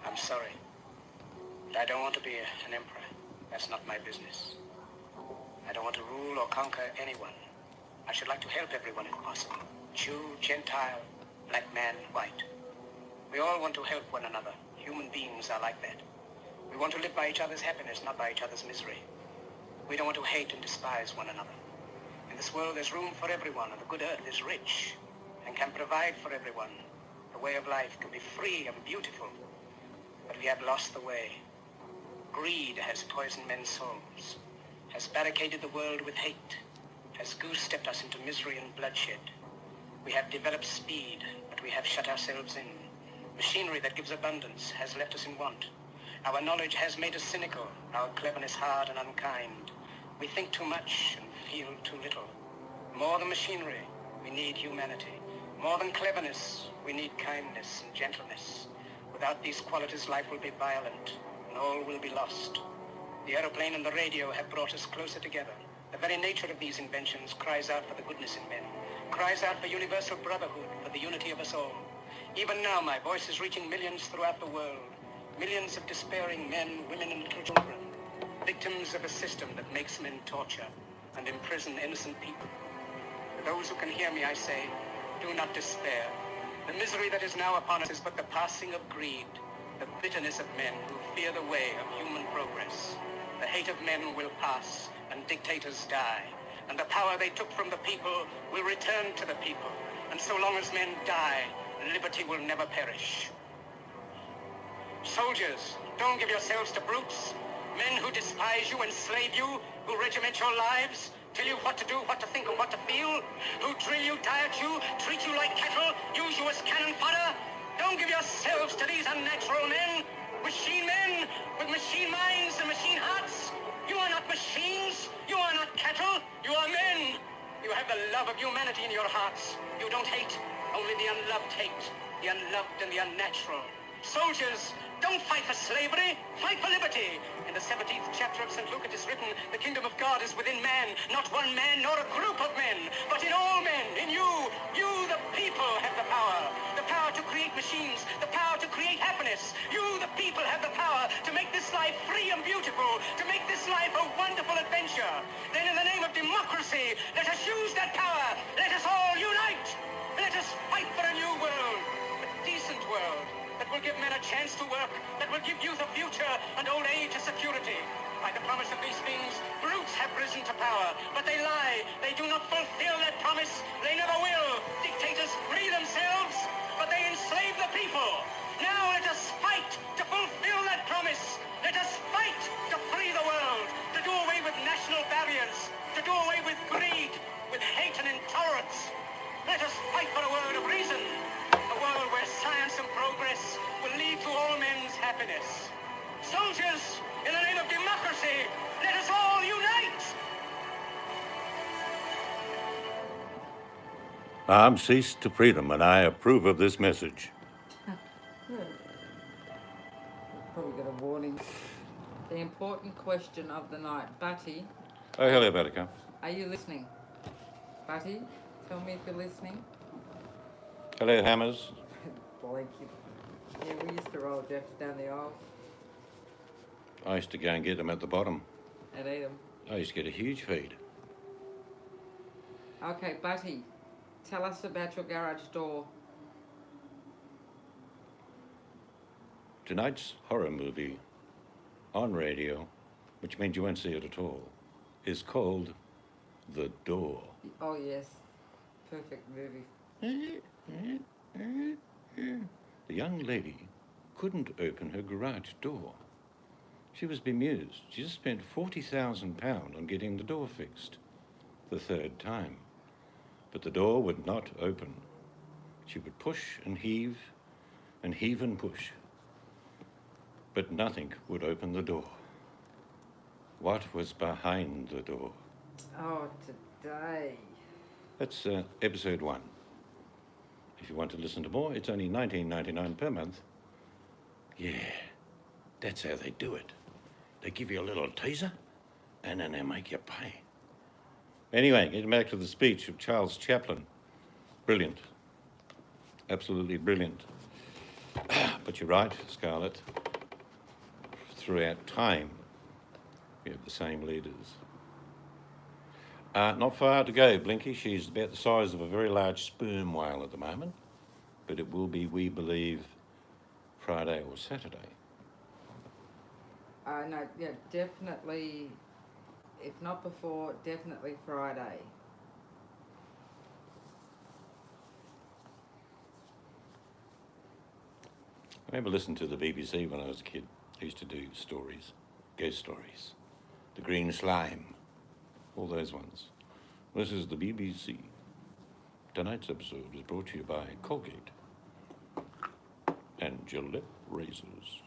I'm sorry. But I don't want to be an emperor. That's not my business. I don't want to rule or conquer anyone. I should like to help everyone if possible. Jew, Gentile, black man, white. We all want to help one another. Human beings are like that. We want to live by each other's happiness, not by each other's misery. We don't want to hate and despise one another. In this world, there's room for everyone, and the good earth is rich and can provide for everyone. The way of life can be free and beautiful, but we have lost the way. Greed has poisoned men's souls, has barricaded the world with hate, has goose-stepped us into misery and bloodshed. We have developed speed, but we have shut ourselves in. Machinery that gives abundance has left us in want. Our knowledge has made us cynical, our cleverness hard and unkind. We think too much and feel too little. More than machinery, we need humanity. More than cleverness, we need kindness and gentleness. Without these qualities, life will be violent, and all will be lost. The aeroplane and the radio have brought us closer together. The very nature of these inventions cries out for the goodness in men, cries out for universal brotherhood, for the unity of us all. Even now, my voice is reaching millions throughout the world. Millions of despairing men, women, and little children. Victims of a system that makes men torture and imprison innocent people. To those who can hear me, I say, do not despair. The misery that is now upon us is but the passing of greed. the bitterness of men who fear the way of human progress. The hate of men will pass, and dictators die. And the power they took from the people will return to the people. And so long as men die, liberty will never perish. Soldiers, don't give yourselves to brutes. Men who despise you, enslave you, who regiment your lives, tell you what to do, what to think, and what to feel, who drill you, diet you, treat you like cattle, use you as cannon fodder. Don't give yourselves to these unnatural men, machine men with machine minds and machine hearts. You are not machines. You are not cattle. You are men. You have the love of humanity in your hearts. You don't hate. Only the unloved hate. The unloved and the unnatural. Soldiers, don't fight for slavery. Fight for liberty. In the 17th chapter of St. Luke it is written, the kingdom of God is within man. Not one man, nor a group of men, but in all men. In you. You, the people, have the power. The power to create machines. The power to create happiness. You, the people, have the power to make this life free and beautiful. To make this life a wonderful adventure. Then in the name of democracy, let us use that power. Let us all unite. Let us fight for a new world. A decent world. That will give men a chance to work, that will give youth a future and old age a security. By the promise of these things, brutes have risen to power, but they lie. They do not fulfill that promise. They never will. Dictators free themselves, but they enslave the people. Now let us fight to fulfill that promise. Let us fight to free the world, to do away with national barriers, to do away with greed, with hate and intolerance. Let us fight for a world of reason. A world where science and progress will lead to all men's happiness. Soldiers, in the name of democracy, let us all unite! Arms cease to freedom, and I approve of this message. Probably got a warning. The important question of the night. Batty, Oh, hello, Buttercup. are you listening? Batty, tell me if you're listening. Hello, Hammers. Blake, yeah, we used to roll Jeffs down the aisle I used to go and get them at the bottom. and eat them. I used to get a huge feed. Okay, Batty, tell us about your garage door. Tonight's horror movie on radio, which means you won't see it at all, is called The Door. Oh, yes. Perfect movie. The young lady couldn't open her garage door. She was bemused. She just spent £40,000 on getting the door fixed, the third time. But the door would not open. She would push and heave and push. But nothing would open the door. What was behind the door? Oh, today. That's episode 1. If you want to listen to more, it's only $19.99 per month. Yeah, that's how they do it. They give you a little teaser, and then they make you pay. Anyway, getting back to the speech of Charles Chaplin. Brilliant. Absolutely brilliant. But you're right, Scarlett. Throughout time, we have the same leaders. Not far to go, Blinky. She's about the size of a very large sperm whale at the moment, but it will be, we believe, Friday or Saturday. No, yeah, definitely, if not before, definitely Friday. I remember listening to the BBC when I was a kid. They used to do stories, ghost stories, the green slime, all those ones. This is the BBC. Tonight's episode is brought to you by Colgate and Gillette razors.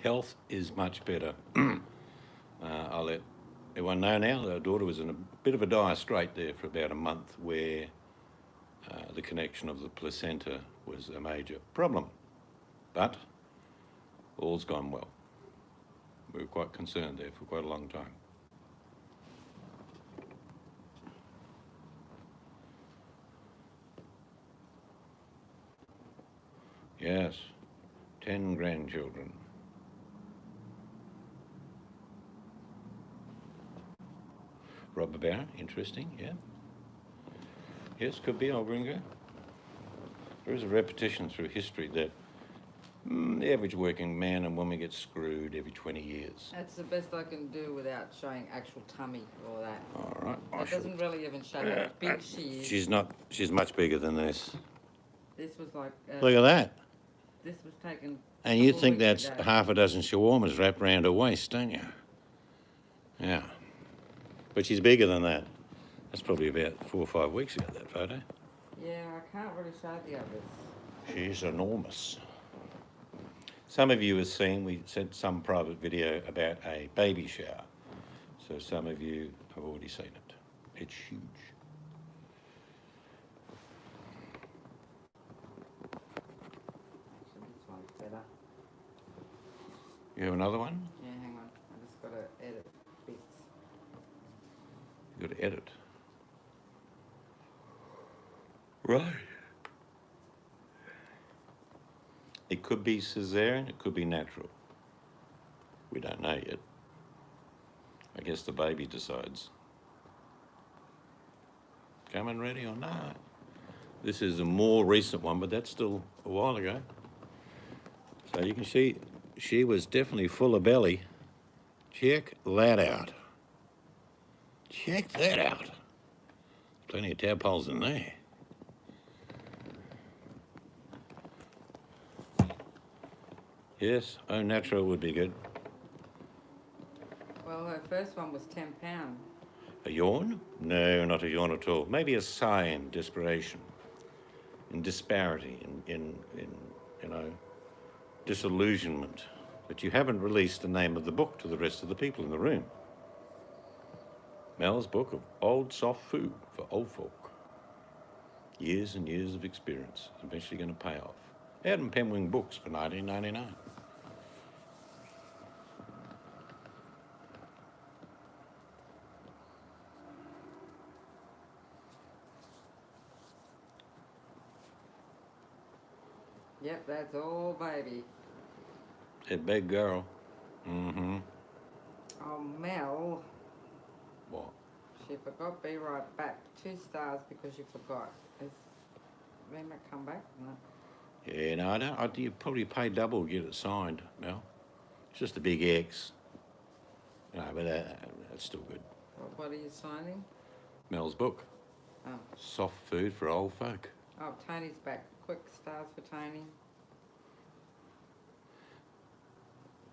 Health is much better. I'll let everyone know now. Our daughter was in a bit of a dire strait there for about a month where the connection of the placenta was a major problem. But all's gone well. We were quite concerned there for quite a long time. Yes, 10 grandchildren. Robber baron, interesting, yeah. Yes, could be old Ringo. There is a repetition through history that the average working man and woman gets screwed every 20 years. That's the best I can do without showing actual tummy or that. All right, I That shall. doesn't really even show how big she is. She's much bigger than this. This was like, Look at that. this was taken. And you couple think weeks that's ago. half a dozen shawarmas wrapped around her waist, don't you? Yeah. But she's bigger than that. That's probably about 4 or 5 weeks ago, that photo. Yeah, I can't really show the others. She's enormous. Some of you have seen, we sent some private video about a baby shower. So some of you have already seen it. It's huge. Actually, this one's better. You have another one? Yeah, hang on. I just got to edit bits. You've got to edit. Right. It could be cesarean, it could be natural. We don't know yet. I guess the baby decides. Coming ready or not? This is a more recent one, but that's still a while ago. So you can see she was definitely full of belly. Check that out. Check that out. Plenty of tadpoles in there. Yes, au natural would be good. Well, her first one was £10. A yawn? No, not a yawn at all. Maybe a sigh in desperation, in disparity, in you know, disillusionment that you haven't released the name of the book to the rest of the people in the room. Mel's book of old soft food for old folk. Years and years of experience is eventually going to pay off. Adam Penwing Books for $19.99. Yep, that's all baby. That big girl. Mm-hmm. Oh, Mel, What? she forgot Be Right Back. 2 stars because you forgot. Is Rema come back? No. Yeah, no, I don't. You probably pay double to get it signed, Mel. It's just a big X. No, but that's still good. What are you signing? Mel's book, Oh, Soft Food for Old Folk. oh, Tony's back. Quick stars for Tony.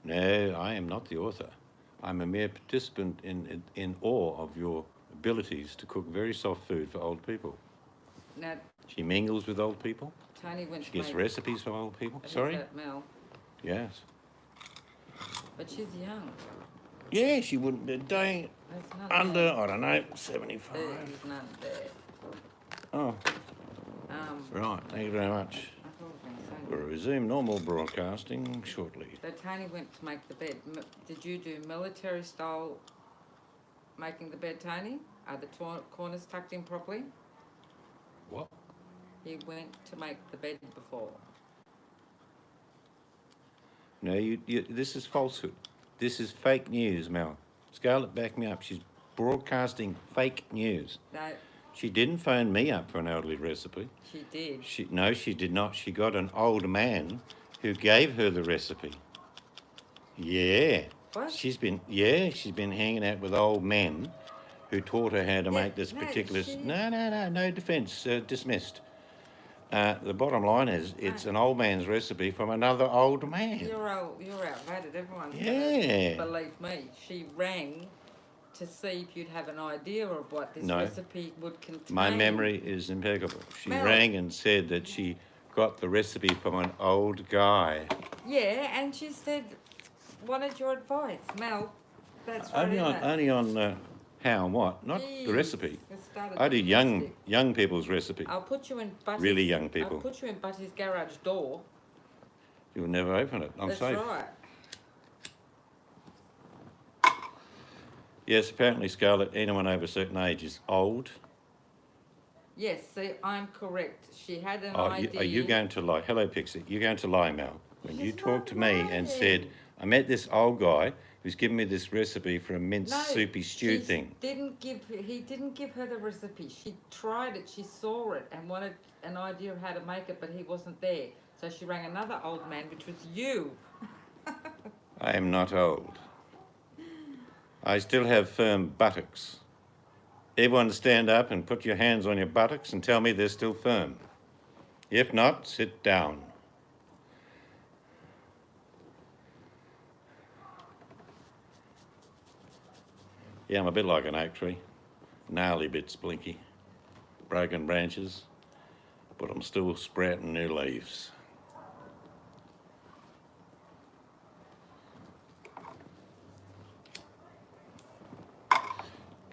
No, I am not the author. I'm a mere participant in awe of your abilities to cook very soft food for old people. Now, She mingles with old people. Tony went She to gets make... recipes from old people. Who's Sorry? that, Mel? Yes. But she's young. Yeah, she wouldn't be doing There's none under, there. I don't know, 75. There's none there. Oh, right. Thank you very much. I thought I was going to say We'll resume normal broadcasting shortly. So Tony went to make the bed. Did you do military style making the bed, Tony? Are the corners tucked in properly? What? He went to make the bed before. No, this is falsehood. This is fake news, Mel. Scarlett, back me up. She's broadcasting fake news. No, She didn't phone me up for an elderly recipe. she did. No, she did not. She got an old man who gave her the recipe. Yeah. What? She's been hanging out with old men who taught her how to Yeah, make this no, particular... she- No defence, dismissed. The bottom line is it's an old man's recipe from another old man. You're outvoted. Everyone's Yeah. gonna believe me. She rang to see if you'd have an idea of what this No. recipe would contain. My memory is impeccable. She Mel. rang and said that she got the recipe from an old guy. Yeah, and she said, wanted your advice. Mel, that's right. Only on how and what, not the Jeez, recipe. it started I do fantastic. young people's recipe. I'll put you in Buddy's... Really young people. I'll put you in Buddy's garage door. You'll never open it. I'm That's safe. right. Yes, apparently, Scarlett, anyone over a certain age is old. Yes, see, I'm correct. She had an Are idea. you going to lie? Hello, Pixie. You're going to lie, Mel. When you She's talked not to me and lying. said, I met this old guy who's given me this recipe for a minced soupy stew thing. He didn't give her the recipe. She tried it, she saw it and wanted an idea of how to make it, but he wasn't there. So she rang another old man, which was you. I am not old. I still have firm buttocks. Everyone stand up and put your hands on your buttocks and tell me they're still firm. If not, sit down. Yeah, I'm a bit like an oak tree. Gnarly bits, Blinky. Broken branches, but I'm still sprouting new leaves.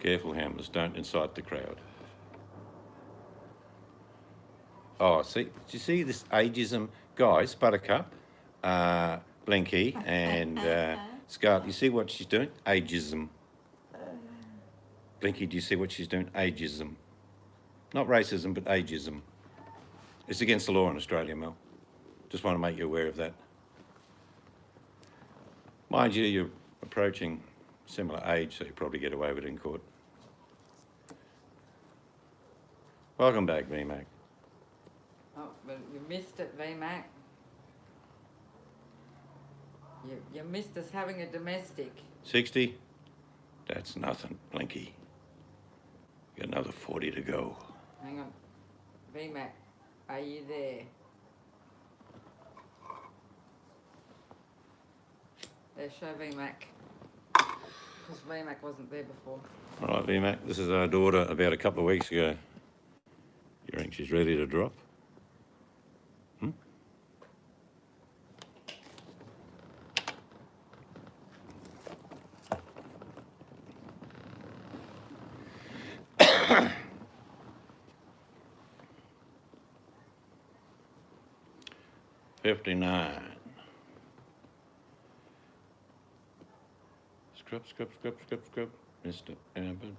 Careful, Hammers, don't incite the crowd. Oh, see, do you see this ageism? Guys, Buttercup, Blinky, and Scarlet, you see what she's doing? Ageism. Blinky, do you see what she's doing? Ageism. Not racism, but ageism. It's against the law in Australia, Mel. Just want to make you aware of that. Mind you, you're approaching similar age, so you probably get away with it in court. Welcome back, VMAC. Oh, but you missed it, VMAC. You missed us having a domestic. 60? That's nothing, Blinky. Got another 40 to go. Hang on. VMAC, are you there? There, show VMAC. Because VMAC wasn't there before. All right, VMAC, this is our daughter about a couple of weeks ago. You think she's ready to drop? Hmm? $59. Scrub, Mr. Abbott.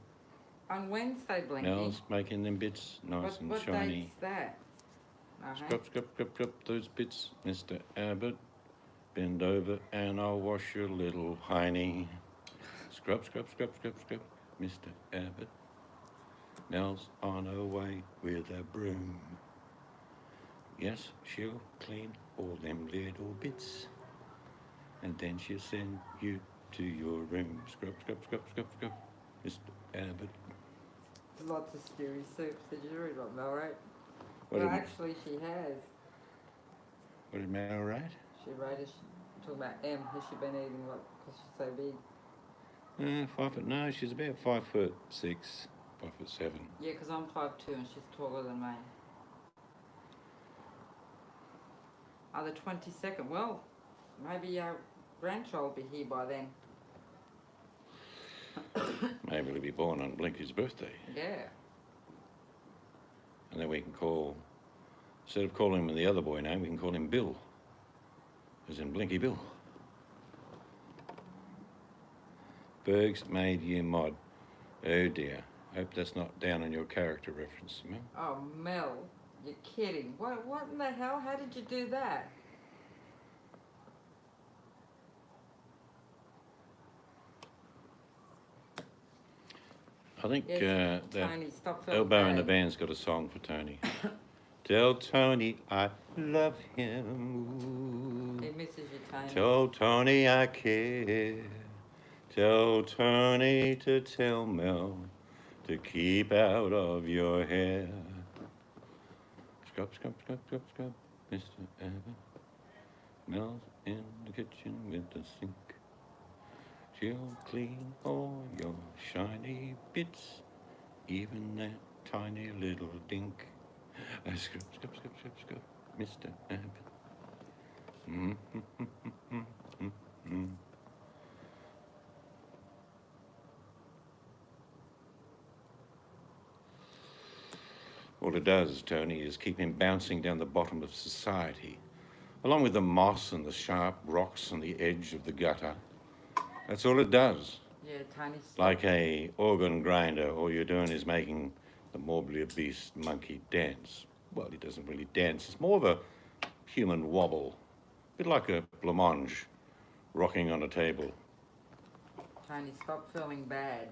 On Wednesday, Blinky. Nell's making them bits nice and what shiny. date's that? Scrub, those bits, Mr. Abbott. Bend over and I'll wash your little hiney. Scrub, Mr. Abbott. Nell's on her way with a broom. Yes, she'll clean all them little bits. And then she'll send you to your room. Scrub, Mr. Abbott. Lots of scary soups. Did you read what Mel wrote? What Well, did- actually, she has. What did Mel write? She wrote it. Talking about M. Has she been eating what? Because she's so big. 5 foot. No, she's about 5'6", 5'7". Yeah, because I'm 5'2" and she's taller than me. Oh, the 22nd. Well, maybe our grandchild will be here by then. Maybe he'll be born on Blinky's birthday. Yeah. And then we can call, instead of calling him the other boy name, we can call him Bill. As in Blinky Bill. Bergs made you mod. Oh dear. Hope that's not down on your character reference, Mel. Oh, Mel, you're kidding. What in the hell? How did you do that? I think Yes, that Tony, stop feeling Elbow in the bad. band's got a song for Tony. Tell Tony I love him. He misses you, Tony. Tell Tony I care. Tell Tony to tell Mel to keep out of your hair. Scrub, Mr. Abbott. Mel's in the kitchen with the sink. She'll clean all your shiny bits, even that tiny little dink. Scrub, Mr. Abbott. All it does, Tony, is keep him bouncing down the bottom of society, along with the moss and the sharp rocks on the edge of the gutter. That's all it does. Yeah, Tony, stop. Like a organ grinder, all you're doing is making the morbidly obese monkey dance. Well, he doesn't really dance. It's more of a human wobble. A bit like a blancmange rocking on a table. Tony, stop feeling bad.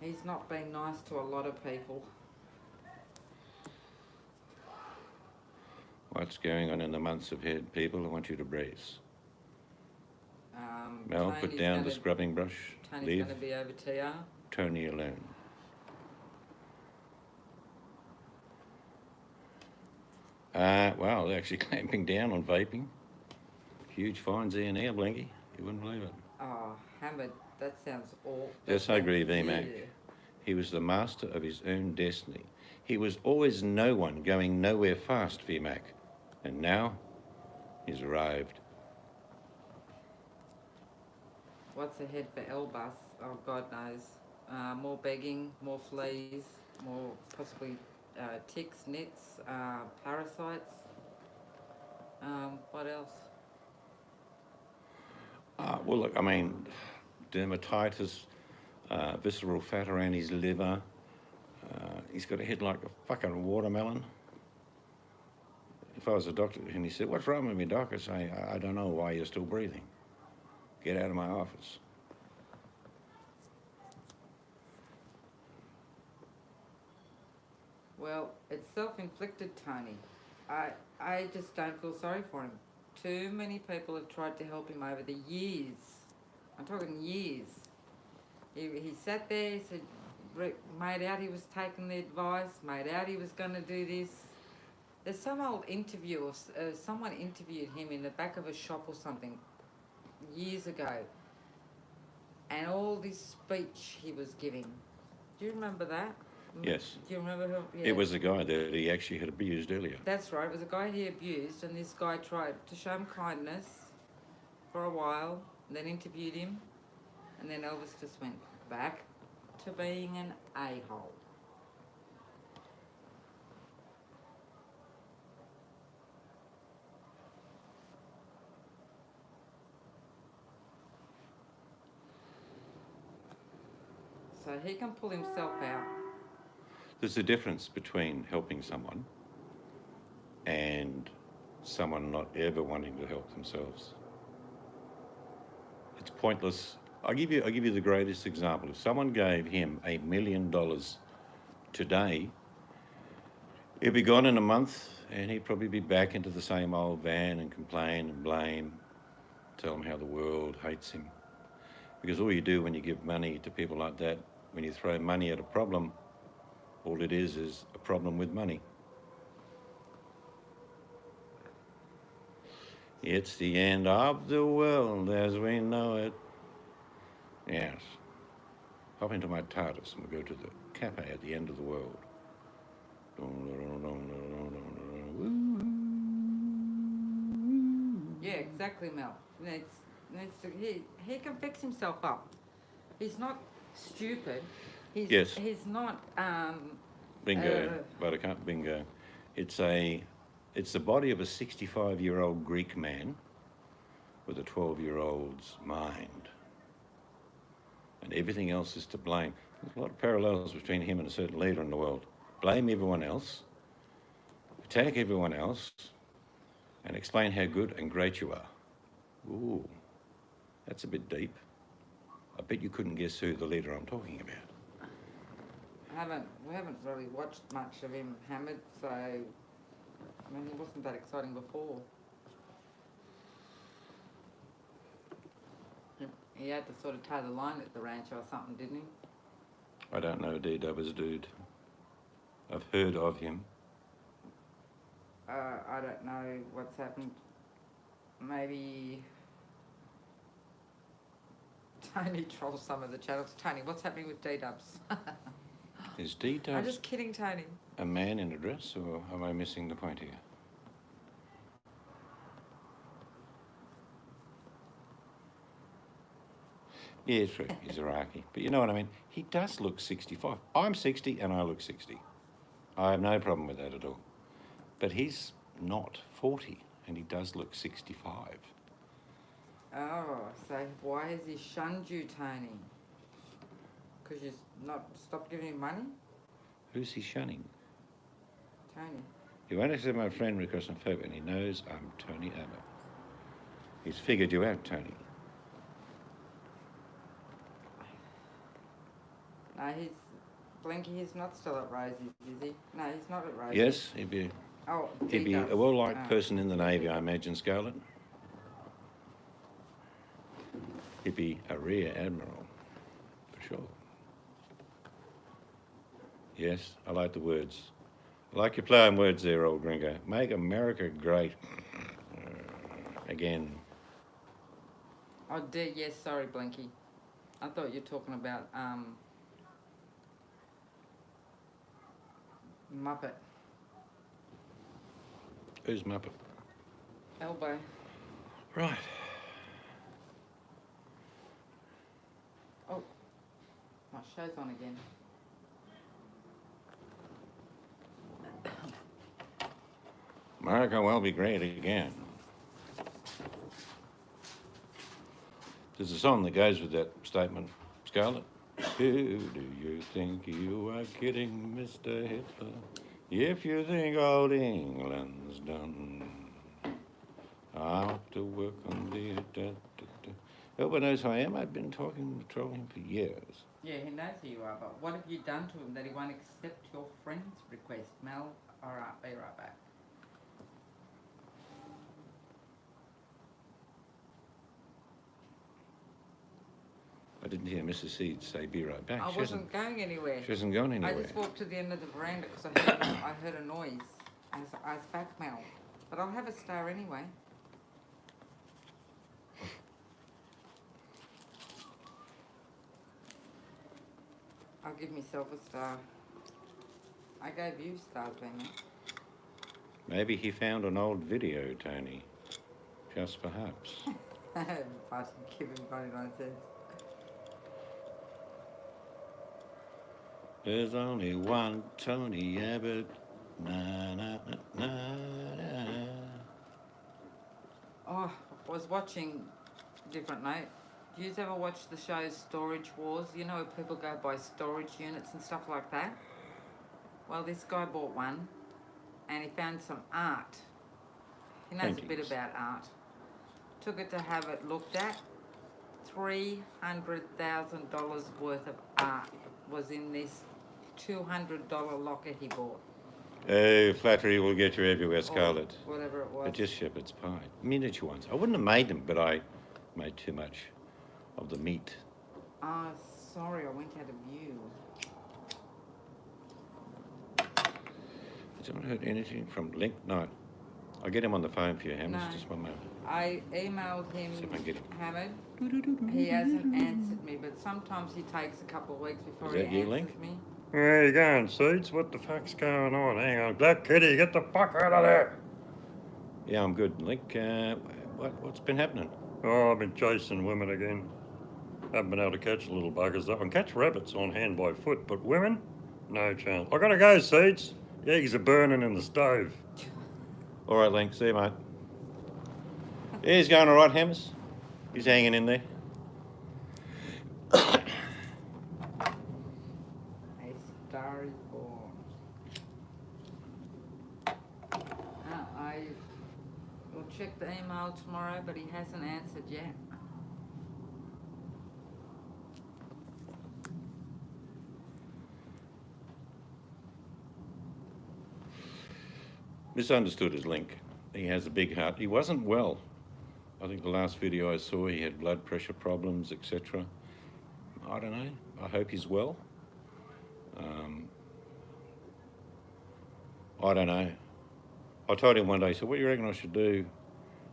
He's not been nice to a lot of people. What's going on in the months ahead, people? I want you to brace. Mel, put Tony's down the gonna- scrubbing brush. Tony's Leave going to be over TR. Tony alone. Well, they're actually clamping down on vaping. Huge fines there now, Blinky. You wouldn't believe it. Oh, Hamid, that sounds awful. Yes, I agree, VMAC. He was the master of his own destiny. He was always no one, going nowhere fast, VMAC. And now, he's arrived. What's ahead for Elbus? Oh, God knows. More begging, more fleas, more possibly ticks, nits, parasites. What else? Well, look, I mean, dermatitis, visceral fat around his liver. He's got a head like a fucking watermelon. If I was a doctor and he said, "What's wrong with me, doc?" I'd say, "I don't know why you're still breathing. Get out of my office." Well, it's self-inflicted, Tony. I just don't feel sorry for him. Too many people have tried to help him over the years. I'm talking years. He sat there, he said, made out he was taking the advice, made out he was going to do this. There's some old interview of someone interviewed him in the back of a shop or something years ago, and all this speech he was giving. Do you remember that? Yes. Do you remember who? Yeah. It was the guy that he actually had abused earlier. That's right. It was a guy he abused, and this guy tried to show him kindness for a while, and then interviewed him, and then Elvis just went back to being an a-hole. So he can pull himself out. There's a difference between helping someone and someone not ever wanting to help themselves. It's pointless. I'll give you the greatest example. If someone gave him $1 million today, he'd be gone in a month and he'd probably be back into the same old van and complain and blame, tell him how the world hates him. Because all you do when you give money to people like that, when you throw money at a problem, all it is a problem with money. It's the end of the world as we know it. Yes. Hop into my TARDIS and we'll go to the cafe at the end of the world. Yeah, exactly, Mel. He can fix himself up. He's not stupid. Yes. He's not. Bingo, Buttercup, bingo. It's the body of a 65-year-old Greek man with a 12-year-old's mind. And everything else is to blame. There's a lot of parallels between him and a certain leader in the world. Blame everyone else, attack everyone else, and explain how good and great you are. Ooh, that's a bit deep. I bet you couldn't guess who the leader I'm talking about. We haven't really watched much of him, Hamid, so I mean he wasn't that exciting before. He had to sort of toe the line at the ranch or something, didn't he? I don't know D-Dubber's dude. I've heard of him. I don't know what's happened. Maybe Tony trolls some of the channels. Tony, what's happening with D-Dubs? Is I'm D-Dubs just kidding, Tony. a man in a dress, or am I missing the point here? Yeah, it's true. He's Iraqi. But you know what I mean? He does look 65. I'm 60 and I look 60. I have no problem with that at all. But he's not 40 and he does look 65. Oh, so why has he shunned you, Tony? Because you've not stopped giving him money? Who's he shunning? Tony. He won't accept my friend request on Facebook and he knows I'm Tony Abbott. He's figured you out, Tony. No, Blinky, he's not still at Rosie's, is he? No, he's not at Rosie's. Yes, he'd be Oh, a Deco. well-liked Oh. person in the Navy, I imagine, Scarlett. He'd be a rear admiral, for sure. Yes, I like the words. I like your play on words there, old gringo. Make America great. Again. Oh, yes, sorry, Blinky. I thought you were talking about, Muppet. Who's Muppet? Elbow. Right. Oh, my show's on again. America will be great again. There's a song that goes with that statement, Scarlett. Who do you think you are kidding, Mr. Hitler? If you think old England's done, out to work on the... Everyone knows who I am. I've been trolling him for years. Yeah, he knows who you are, but what have you done to him that he won't accept your friend's request? Mel, alright, be right back. I didn't hear Mrs. Seed say be right back. I She wasn't going anywhere. She hasn't gone I anywhere. just walked to the end of the veranda because I heard a noise. I was back, Mel. But I'll have a star anyway. I'll give myself a star. I gave you stars, Benny. Maybe he found an old video, Tony. Just perhaps. But give him 99 cents. There's only one Tony Abbott. Na, na, na, na, na. Oh, I was watching Different Note. Do you ever watch the show Storage Wars? You know where people go by storage units and stuff like that? Well, this guy bought one and he found some art. He knows a bit Paintings. about art. Took it to have it looked at. $300,000 worth of art was in this $200 locker he bought. Oh, flattery will get you everywhere, Or Scarlett. whatever it was. But just shepherd's pie. Miniature ones. I wouldn't have made them, but I made too much of the meat. Oh, sorry, I went out of view. Has anyone heard anything from Link? No. I'll get him on the phone for you, Hammers. No. Just one moment. I emailed him, See if I can get him. Hamid. He hasn't answered me, but sometimes he takes a couple of weeks before Is he that you, answers Link? me. Where you going, Seeds? What the fuck's going on? Hang on. Black Kitty, get the fuck out of there! Yeah, I'm good. Link, what's been happening? Oh, I've been chasing women again. Haven't been able to catch the little buggers. I can catch rabbits on hand by foot, but women? No chance. I gotta go, Seeds. The eggs are burning in the stove. All right, Link. See you, mate. Yeah, he's going all right, Hammers. He's hanging in there. A star is born. I will check the email tomorrow, but he hasn't answered yet. Misunderstood his Link. He has a big heart. He wasn't well. I think the last video I saw, he had blood pressure problems, etc. I don't know. I hope he's well. I don't know. I told him one day, he said, what do you reckon I should do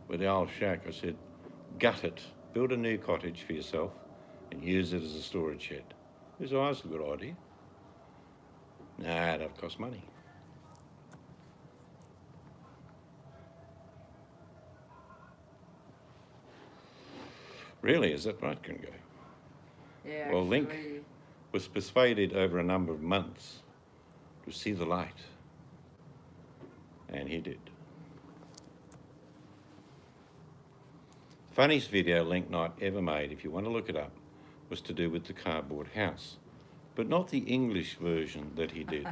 with the old shack? I said, gut it, build a new cottage for yourself and use it as a storage shed. He said, oh, that's a good idea. Nah, that'll cost money. Really, is that right, Gringo? Yeah, Well, Link actually, was persuaded over a number of months to see the light. And he did. Funniest video Link Knight ever made, if you want to look it up, was to do with the cardboard house. But not the English version that he did.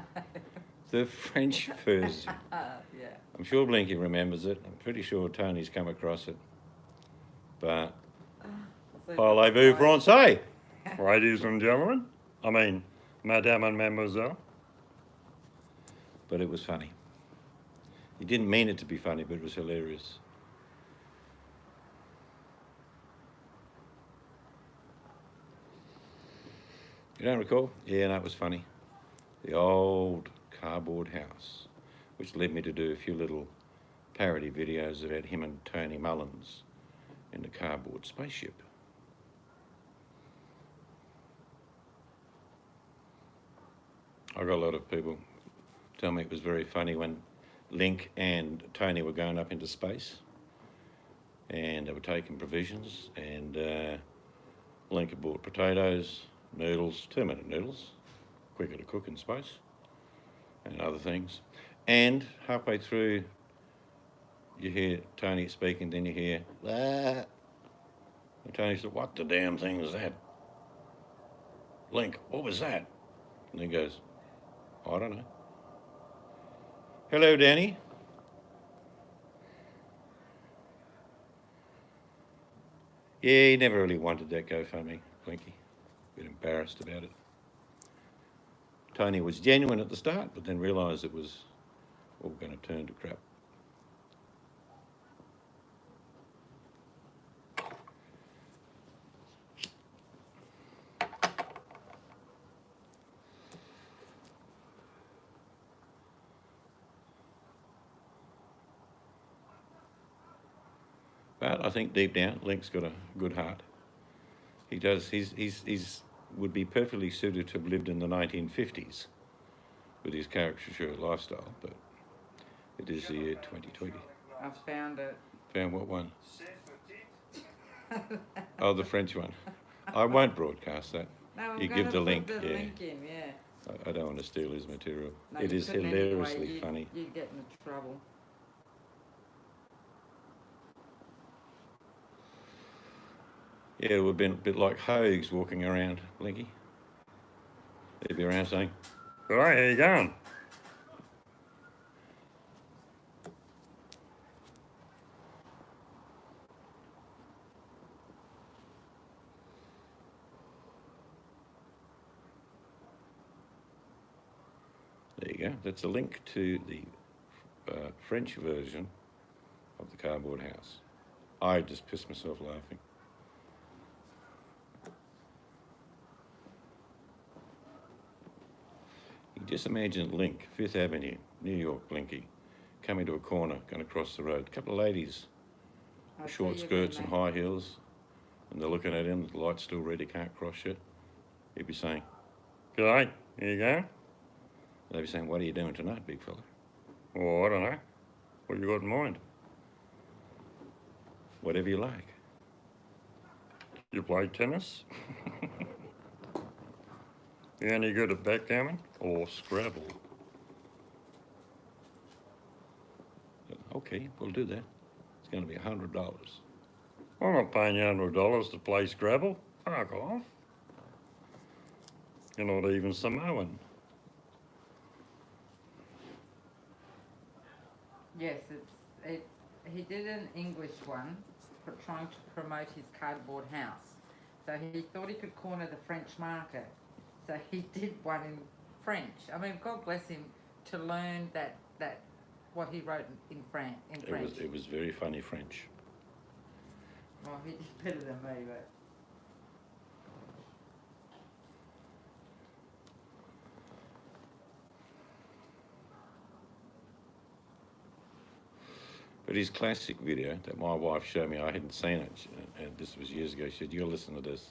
The French version. yeah. I'm sure Blinky remembers it. I'm pretty sure Tony's come across it. But So- parlez-vous français? Ladies and gentlemen, I mean, Madame and Mademoiselle. But it was funny. He didn't mean it to be funny, but it was hilarious. You don't recall? Yeah, no, it was funny. The old cardboard house, which led me to do a few little parody videos about him and Tony Mullins in the cardboard spaceship. I got a lot of people tell me it was very funny when Link and Tony were going up into space and they were taking provisions, and Link had bought potatoes, noodles, 2-minute noodles, quicker to cook in space, and other things. And halfway through, you hear Tony speaking, then you hear, "Ah." And Tony said, "What the damn thing is that?" Link, "What was that?" And he goes, "I don't know." "Hello, Danny." Yeah, he never really wanted that GoFundMe, Blinky. A bit embarrassed about it. Tony was genuine at the start, but then realised it was all going to turn to crap. But I think deep down, Link's got a good heart. He does. He's would be perfectly suited to have lived in the 1950s with his caricature lifestyle, but it is the year 2020. I found it. Found what one? Oh, the French one. I won't broadcast that. No, I'm You gonna give the put link, the yeah. link in, yeah. I don't want to steal his material. No, It you is couldn't hilariously anyway. funny. You'd get into trouble. Yeah, it would have been a bit like Hogs walking around, Blinky. They'd be around saying, All right, how you going? there you go. That's a link to the French version of the cardboard house. I just pissed myself laughing. You just imagine Link, Fifth Avenue, New York, Blinky, coming to a corner, going across the road. A couple of ladies, I'll see short you skirts then, and mate. high heels, and they're looking at him, the light's still red, he can't cross yet. He'd be saying, G'day, how you going? they'd be saying, "What are you doing tonight, big fella?" Oh, I don't know. What you got in mind? "Whatever you like." You play tennis? You any good at backgammon or Scrabble? Okay, we'll do that. It's going to be $100. I'm not paying you $100 to play Scrabble. Fuck off. You're not even Samoan. Yes, it's he did an English one for trying to promote his cardboard house. So he thought he could corner the French market. So he did one in French. I mean, God bless him to learn that what he wrote in French. It was very funny French. Well, he did better than me, but But his classic video that my wife showed me, I hadn't seen it, and this was years ago. She said, "You'll listen to this."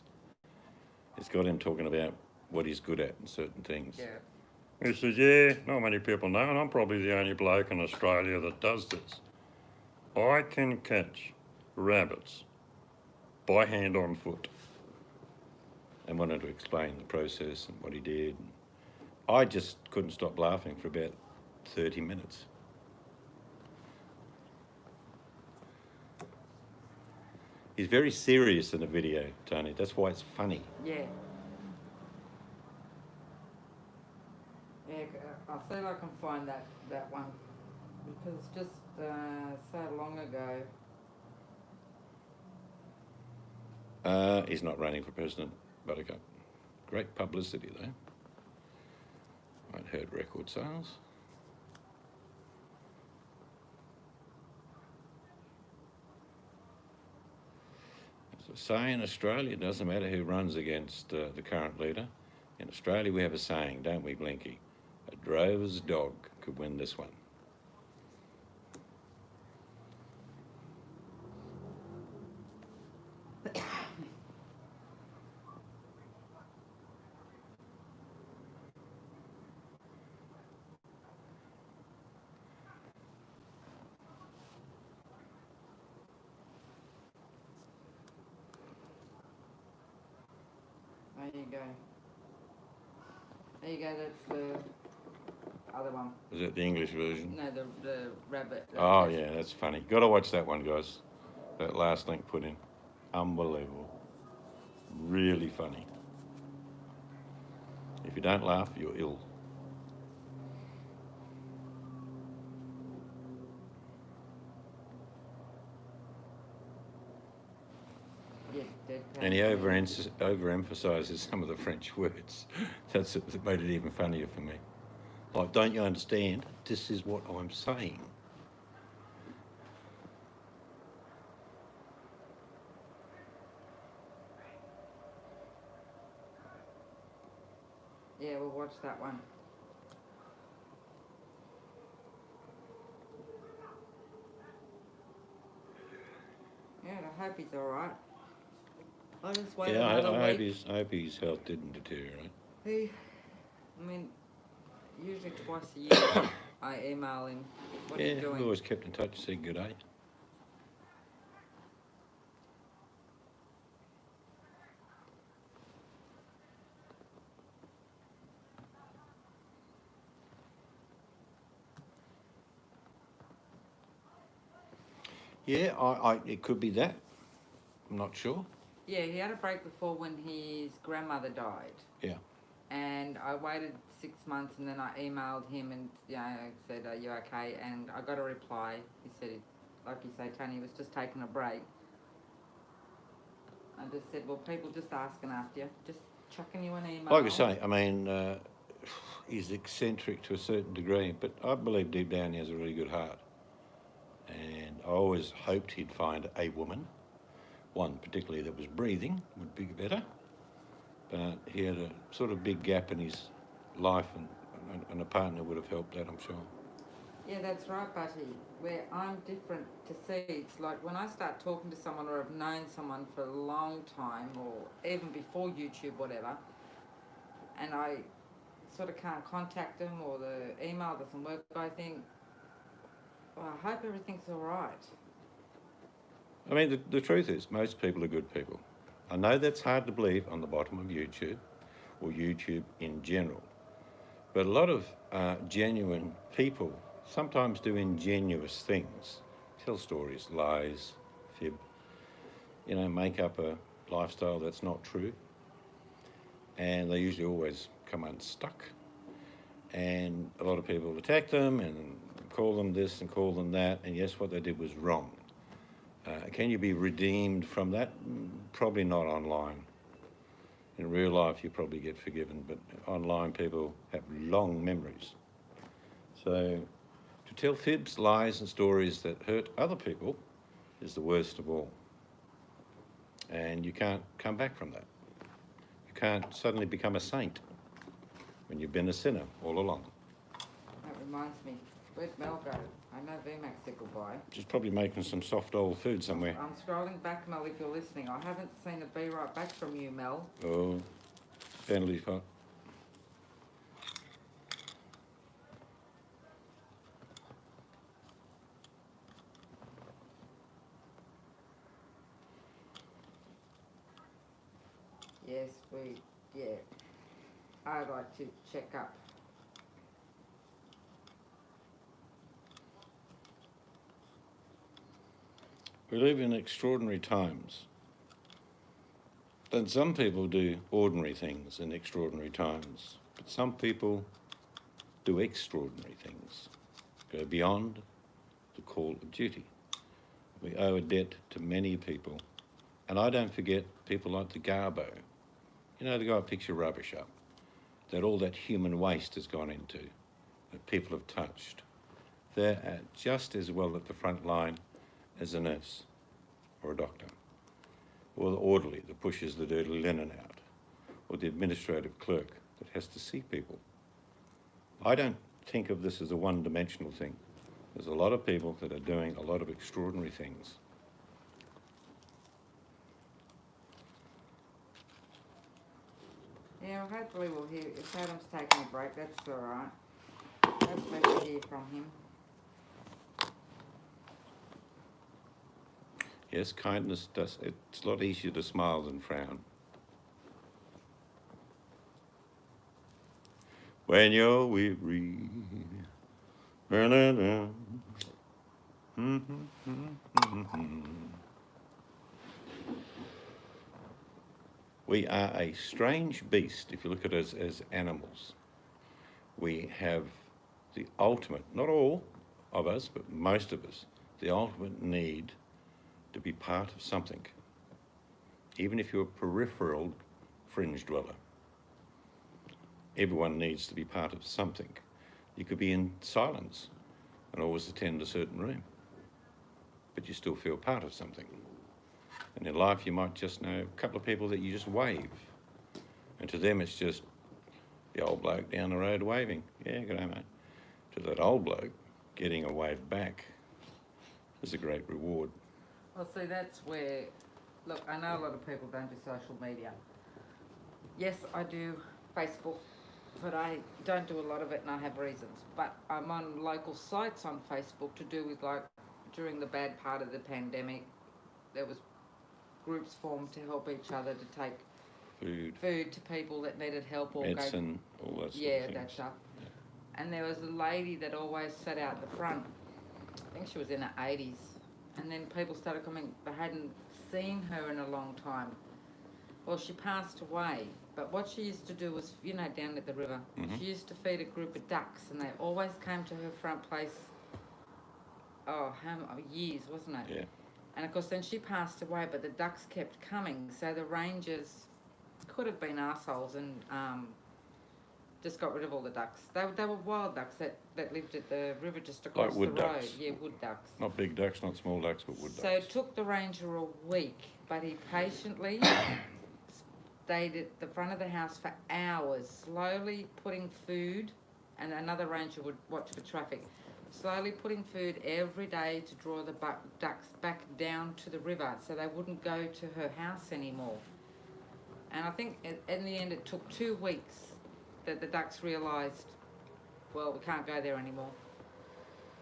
It's got him talking about what he's good at and certain things. yeah. He says, yeah, not many people know, and I'm probably the only bloke in Australia that does this. I can catch rabbits by hand on foot. And wanted to explain the process and what he did. I just couldn't stop laughing for about 30 minutes. He's very serious in the video, Tony. That's why it's funny. Yeah. Yeah, I'll see if I can find that one. Because it's just so long ago. He's not running for president, Buttercup. Great publicity, though. Won't hurt record sales. As I say, in Australia, it doesn't matter who runs against the current leader. In Australia, we have a saying, don't we, Blinky? A drover's dog could win this one. There you go. There you go, that's the other one. Is that the English version? No, the rabbit. Oh, yeah, that's funny. Got to watch that one, guys. That last link put in. Unbelievable. Really funny. If you don't laugh, you're ill. Yeah, dead And he pound. overemphasises some of the French words. That's it made it even funnier for me. Like, don't you understand? This is what I'm saying. Yeah, we'll watch that one. Yeah, I hope he's alright. I'll just wait Yeah, another I week. hope his health didn't deteriorate. I mean, usually twice a year I email him. What are you Yeah, we doing? always kept in touch, said good day. Yeah, it could be that. I'm not sure. Yeah, he had a break before when his grandmother died. Yeah. And I waited 6 months and then I emailed him and said, are you okay? And I got a reply. He said, like you say, Tony was just taking a break. I just said, well, people just asking after you, just chucking you an email. Like I say, I mean, he's eccentric to a certain degree, but I believe deep down he has a really good heart. And I always hoped he'd find a woman, one particularly that was breathing would be better. But he had a sort of big gap in his life, and a partner would have helped that, I'm sure. Yeah, that's right, Buddy. Where I'm different to Seeds. Like when I start talking to someone or have known someone for a long time or even before YouTube, whatever, and I sort of can't contact them or the email doesn't work, I think, well, I hope everything's all right. I mean, the truth is, most people are good people. I know that's hard to believe on the bottom of YouTube, or YouTube in general. But a lot of genuine people sometimes do ingenuous things. Tell stories, lies, fib, make up a lifestyle that's not true. And they usually always come unstuck. And a lot of people attack them and call them this and call them that. And yes, what they did was wrong. Can you be redeemed from that? Probably not online. In real life, you probably get forgiven, but online people have long memories. So to tell fibs, lies, and stories that hurt other people is the worst of all. And you can't come back from that. You can't suddenly become a saint when you've been a sinner all along. That reminds me, where's Mel go? I know VMAX said goodbye. She's probably making some soft old food somewhere. I'm scrolling back, Mel, if you're listening. I haven't seen a be right back from you, Mel. Oh, penalty pot. Yes, I'd like to check up. We live in extraordinary times. And some people do ordinary things in extraordinary times, but some people do extraordinary things, go beyond the call of duty. We owe a debt to many people, and I don't forget people like the Garbo. The guy who picks your rubbish up. that all that human waste has gone into, that people have touched. They're just as well at the front line as a nurse or a doctor, or the orderly that pushes the dirty linen out, or the administrative clerk that has to see people. I don't think of this as a one-dimensional thing. There's a lot of people that are doing a lot of extraordinary things. Yeah, well, hopefully we'll hear, if Adam's taking a break, that's alright. Hopefully we'll hear from him. Yes, kindness does, it's a lot easier to smile than frown. When you're weary, we are a strange beast if you look at us as animals. We have the ultimate, not all of us, but most of us, the ultimate need to be part of something, even if you're a peripheral fringe dweller. Everyone needs to be part of something. You could be in silence and always attend a certain room, but you still feel part of something. And in life, you might just know a couple of people that you just wave, and to them it's just the old bloke down the road waving. Yeah, good day, mate. To that old bloke, getting a wave back is a great reward. Well, see, that's where, look, I know a lot of people don't do social media. Yes, I do Facebook, but I don't do a lot of it and I have reasons. But I'm on local sites on Facebook to do with, like, during the bad part of the pandemic, there was groups formed to help each other to take food to people that needed help or medicine, all that sort of things. that stuff. And there was a lady that always sat out the front. I think she was in her 80s. And then people started coming, they hadn't seen her in a long time. Well, she passed away, but what she used to do was, you know, down at the river, she used to feed a group of ducks, and they always came to her front place, years, wasn't it? Yeah. And of course then she passed away, but the ducks kept coming, so the rangers could have been arseholes and just got rid of all the ducks. They were wild ducks that lived at the river just across Like wood the road. ducks. Yeah, wood ducks. Not big ducks, not small ducks, but wood So ducks. it took the ranger a week, but he patiently stayed at the front of the house for hours, slowly putting food, and another ranger would watch for traffic, slowly putting food every day to draw the ducks back down to the river so they wouldn't go to her house anymore. And I think in the end it took 2 weeks that the ducks realised, well, we can't go there anymore.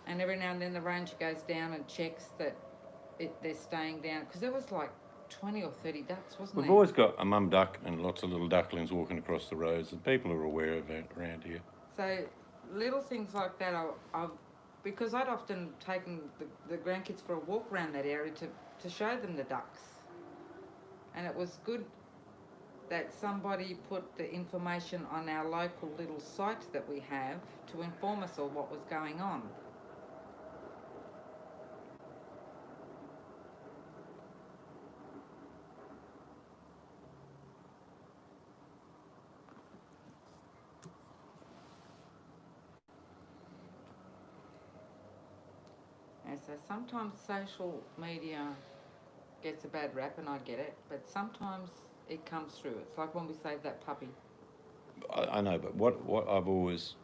And every now and then the ranger goes down and checks that they're staying down, because there was like 20 or 30 ducks, wasn't We've there? always got a mum duck and lots of little ducklings walking across the roads, and people are aware of that around here. So little things like that, because I'd often taken the grandkids for a walk around that area to show them the ducks. And it was good that somebody put the information on our local little site that we have to inform us all what was going on. And so sometimes social media gets a bad rap, and I get it, but sometimes it comes through. It's like when we saved that puppy. I know, but what I've always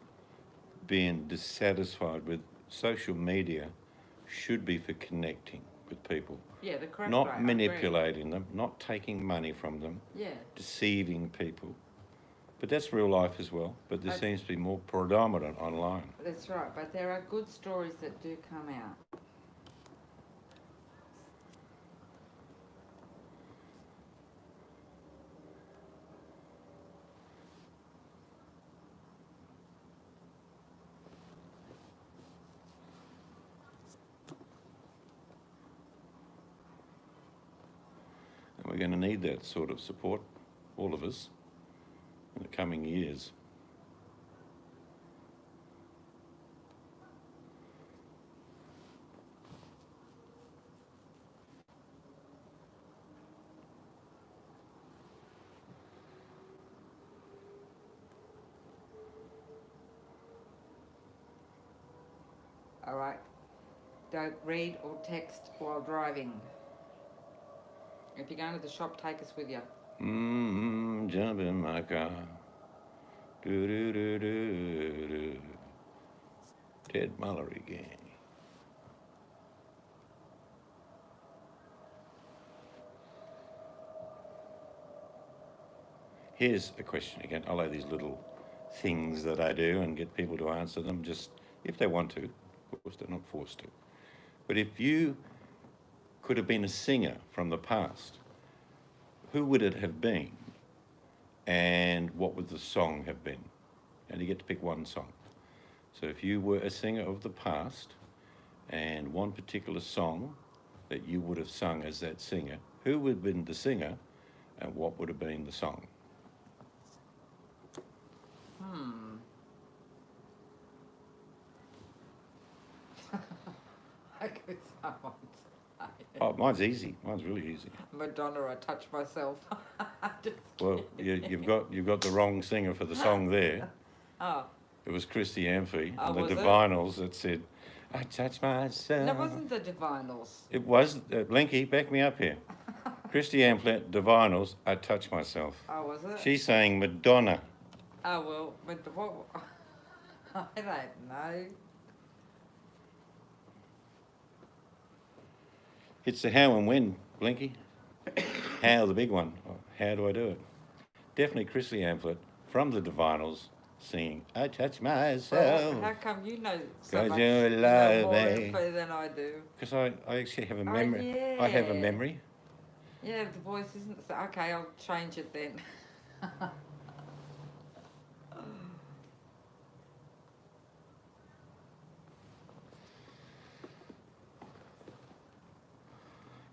been dissatisfied with, social media should be for connecting with people, Yeah, the correct way, not I agree. manipulating them, not taking money from them, Yeah. deceiving people. But that's real life as well, but this I- seems to be more predominant online. That's right, but there are good stories that do come out. And we're going to need that sort of support, all of us, in the coming years. All right. Don't read or text while driving. If you're going to the shop, take us with you. Jump in my car. Do do do do do. Ted Mallory gang. Here's a question again. I'll have these little things that I do and get people to answer them just if they want to. Of course, they're not forced to. But if you could have been a singer from the past, who would it have been? And what would the song have been? And you get to pick one song. So if you were a singer of the past and one particular song that you would have sung as that singer, who would have been the singer and what would have been the song? I could someone say. Oh, mine's easy. Mine's really easy. Madonna, I touch myself. Just Well, kidding. you've got the wrong singer for the song there. Oh, It was Christy Amphy Oh, and the was it? Divinals that said, "I touch myself." that wasn't the Divinals. It was Blinky. Back me up here. Christy Amphy, Divinals. I touch myself. Oh, was it? She's saying Madonna. Oh, well, but what? I don't know. It's the how and when, Blinky. How, the big one. Oh, how do I do it? Definitely Christy Amphlett from the Divinals singing, "I touch myself." Well, how come you know so 'Cause much you're more alive, eh? info than I do? Because I actually have a Oh, memory. I have a yeah. memory. Yeah, the voice isn't so. Okay, I'll change it then.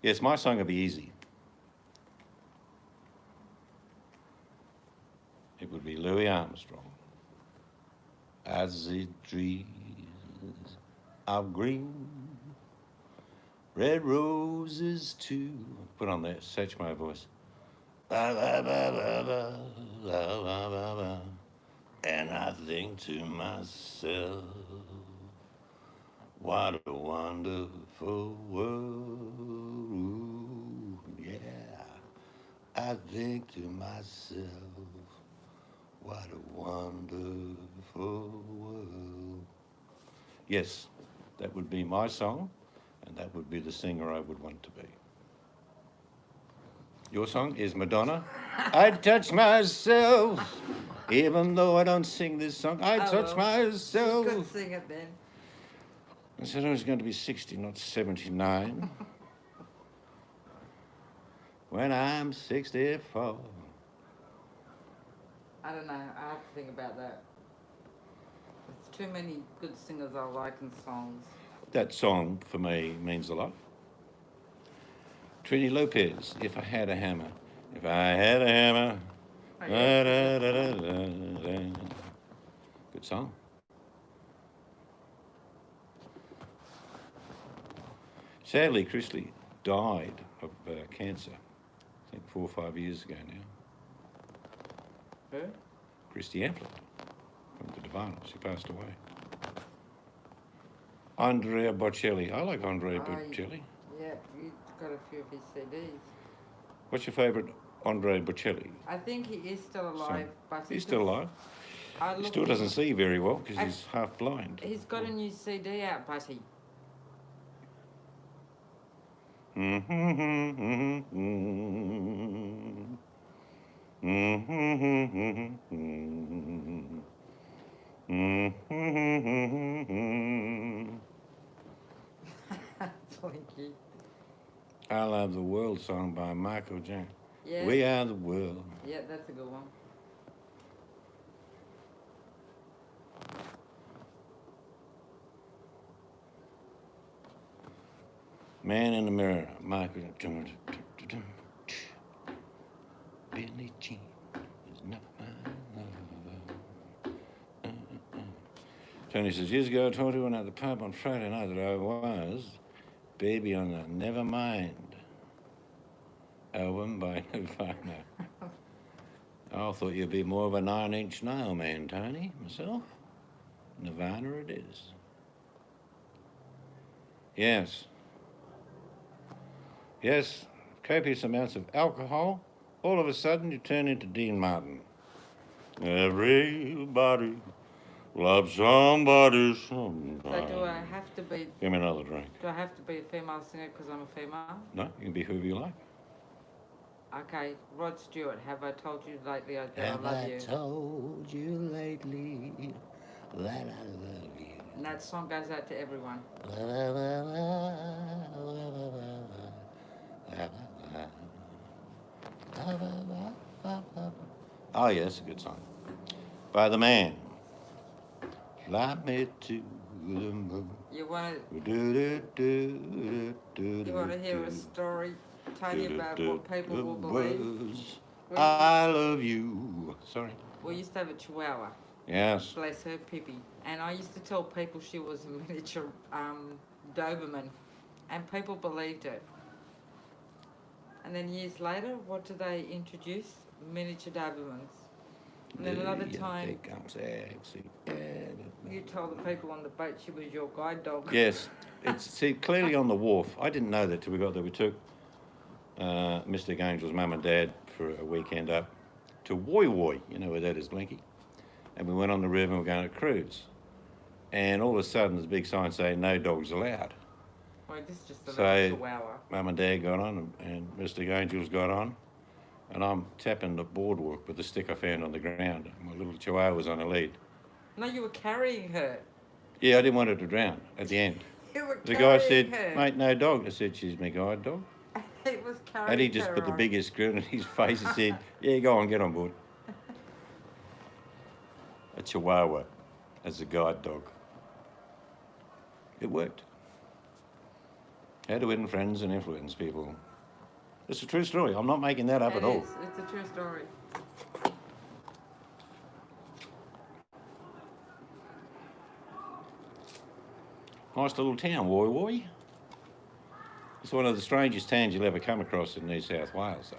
Yes, my song will be easy. It would be Louis Armstrong. As the trees are green, red roses too. Put on that, satch my voice. Ba, ba, ba, ba, ba, ba, ba, ba, ba. And I think to myself, what a wonderful world. Yeah, I think to myself, what a wonderful world. Yes, that would be my song, and that would be the singer I would want to be. Your song is Madonna. I touch myself, even though I don't sing this song. I Oh, touch well. You myself. could sing it then. I said I was going to be 60, not 79. When I'm 64. I don't know. I have to think about that. There's too many good singers I like in songs. That song for me means a lot. Trini Lopez, If I Had a Hammer. If I had a hammer. Oh, yeah. Da, da, da, da, da. Good song. Sadly, Chrisley died of cancer, I think 4 or 5 years ago now. Who? Christy Amphlett from the Divinals. She passed away. Andrea Bocelli. I like Andrea Oh, Bocelli. Yeah, you've got a few of his CDs. What's your favourite Andrea Bocelli? I think he is still alive, but He's still alive. I He looked- still doesn't see very well because I- he's half blind. He's got a new CD out, Buddy. Slinky. I Love the World song by Michael Jackson. Yeah. We are the world. Yeah, that's a good one. Man in the Mirror, Michael. Billie Jean is not my lover. Tony says, years ago I told you at the pub on Friday night that I was Baby on the Nevermind album by Nirvana. I thought you'd be more of a 9-inch nail man, Tony. Myself, Nirvana it is. Yes. Yes, copious amounts of alcohol. All of a sudden, you turn into Dean Martin. Everybody loves somebody sometime. So do I have to be? Give me another drink. Do I have to be a female singer because I'm a female? No, you can be whoever you like. Okay, Rod Stewart. Have I told you lately that I Have love I you? told you lately that I love you? And that song goes out to everyone. Oh, yes, a good song. By the Man. Fly me to the moon. You want to hear a story, Tony, about what people will believe? I love you. Sorry. We used to have a Chihuahua. Yes. Bless her, Pippi. And I used to tell people she was a miniature Doberman, and people believed it. And then years later, what do they introduce? Miniature Dobermans. And then another time, There comes Axie. you told the people on the boat she was your guide dog. Yes. It's clearly on the wharf. I didn't know that till we got there. We took Mr. Angel's mum and dad for a weekend up to Woy Woy. You know where that is, Blinky. And we went on the river and we're going to cruise. And all of a sudden, there's a big sign saying no dogs allowed. Well, this is just a So- little Chihuahua. Mum and Dad got on, and Mr. Angels got on, and I'm tapping the boardwalk with the stick I found on the ground. My little Chihuahua was on a lead. No, you were carrying her. Yeah, I didn't want her to drown at the end. You were The carrying guy said, her. mate, no dog. I said, she's my guide dog. He was carrying And he just her put the on. biggest grin on his face and said, yeah, go on, get on board. A Chihuahua as a guide dog. It worked. How to win friends and influence people. It's a true story. I'm not making that up It at all. is. It's a true story. Nice little town, Woy Woy. It's one of the strangest towns you'll ever come across in New South Wales, though.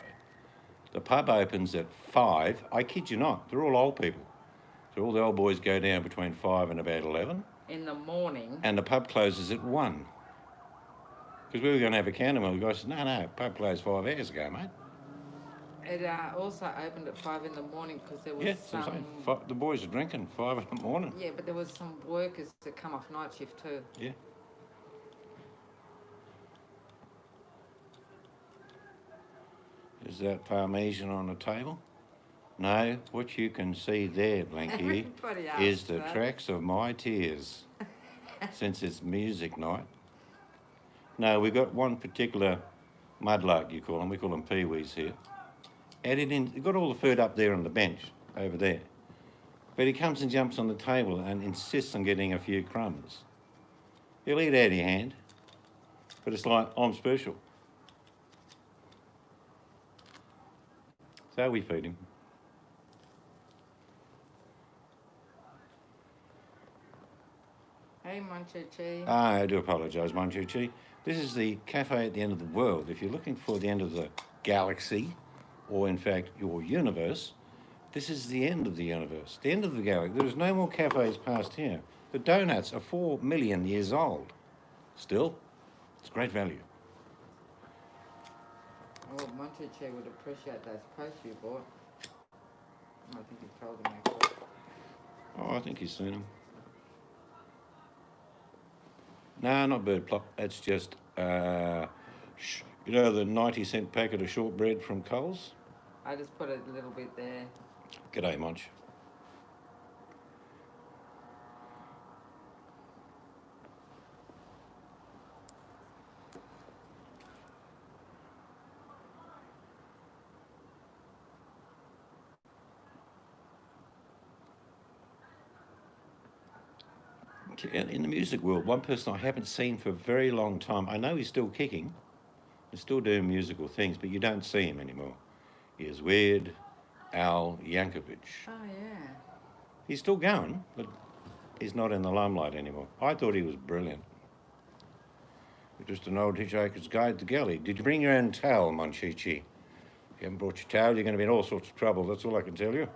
The pub opens at 5. I kid you not, they're all old people. So all the old boys go down between 5 and about 11, In the morning. and the pub closes at 1. Because we were going to have a candle, and the guy said, no, pub closed 5 hours ago, mate. It also opened at 5 in the morning because there was Yeah, so I'm some. saying, the boys are drinking 5 in the morning. Yeah, but there was some workers that come off night shift too. Yeah. Is that Parmesan on the table? No, what you can see there, Blanky, Everybody is asks the that. tracks of my tears, since it's music night. No, we got one particular mudlark, you call them. We call them peewees here. Added in, you've got all the food up there on the bench, over there. But he comes and jumps on the table and insists on getting a few crumbs. He'll eat out of your hand, but it's like, I'm special. So we feed him. Hey, Monchichi. I do apologise, Monchuchi. This is the cafe at the end of the world. If you're looking for the end of the galaxy, or in fact your universe, this is the end of the universe, the end of the galaxy. There's no more cafes past here. The donuts are 4 million years old. Still, it's great value. Oh, Monchichi would appreciate those posts you bought. I think you told him actually. Oh, I think he's seen them. No, not bird plop. That's just, you know, the 90-cent packet of shortbread from Coles? I just put a little bit there. G'day, Monch. In the music world, one person I haven't seen for a very long time, I know he's still kicking, he's still doing musical things, but you don't see him anymore. Is Weird Al Yankovic. Oh, yeah. He's still going, but he's not in the limelight anymore. I thought he was brilliant. Just an old hitchhiker's guide to galley. Did you bring your own towel, Monchichi? If you haven't brought your towel, you're going to be in all sorts of trouble. That's all I can tell you.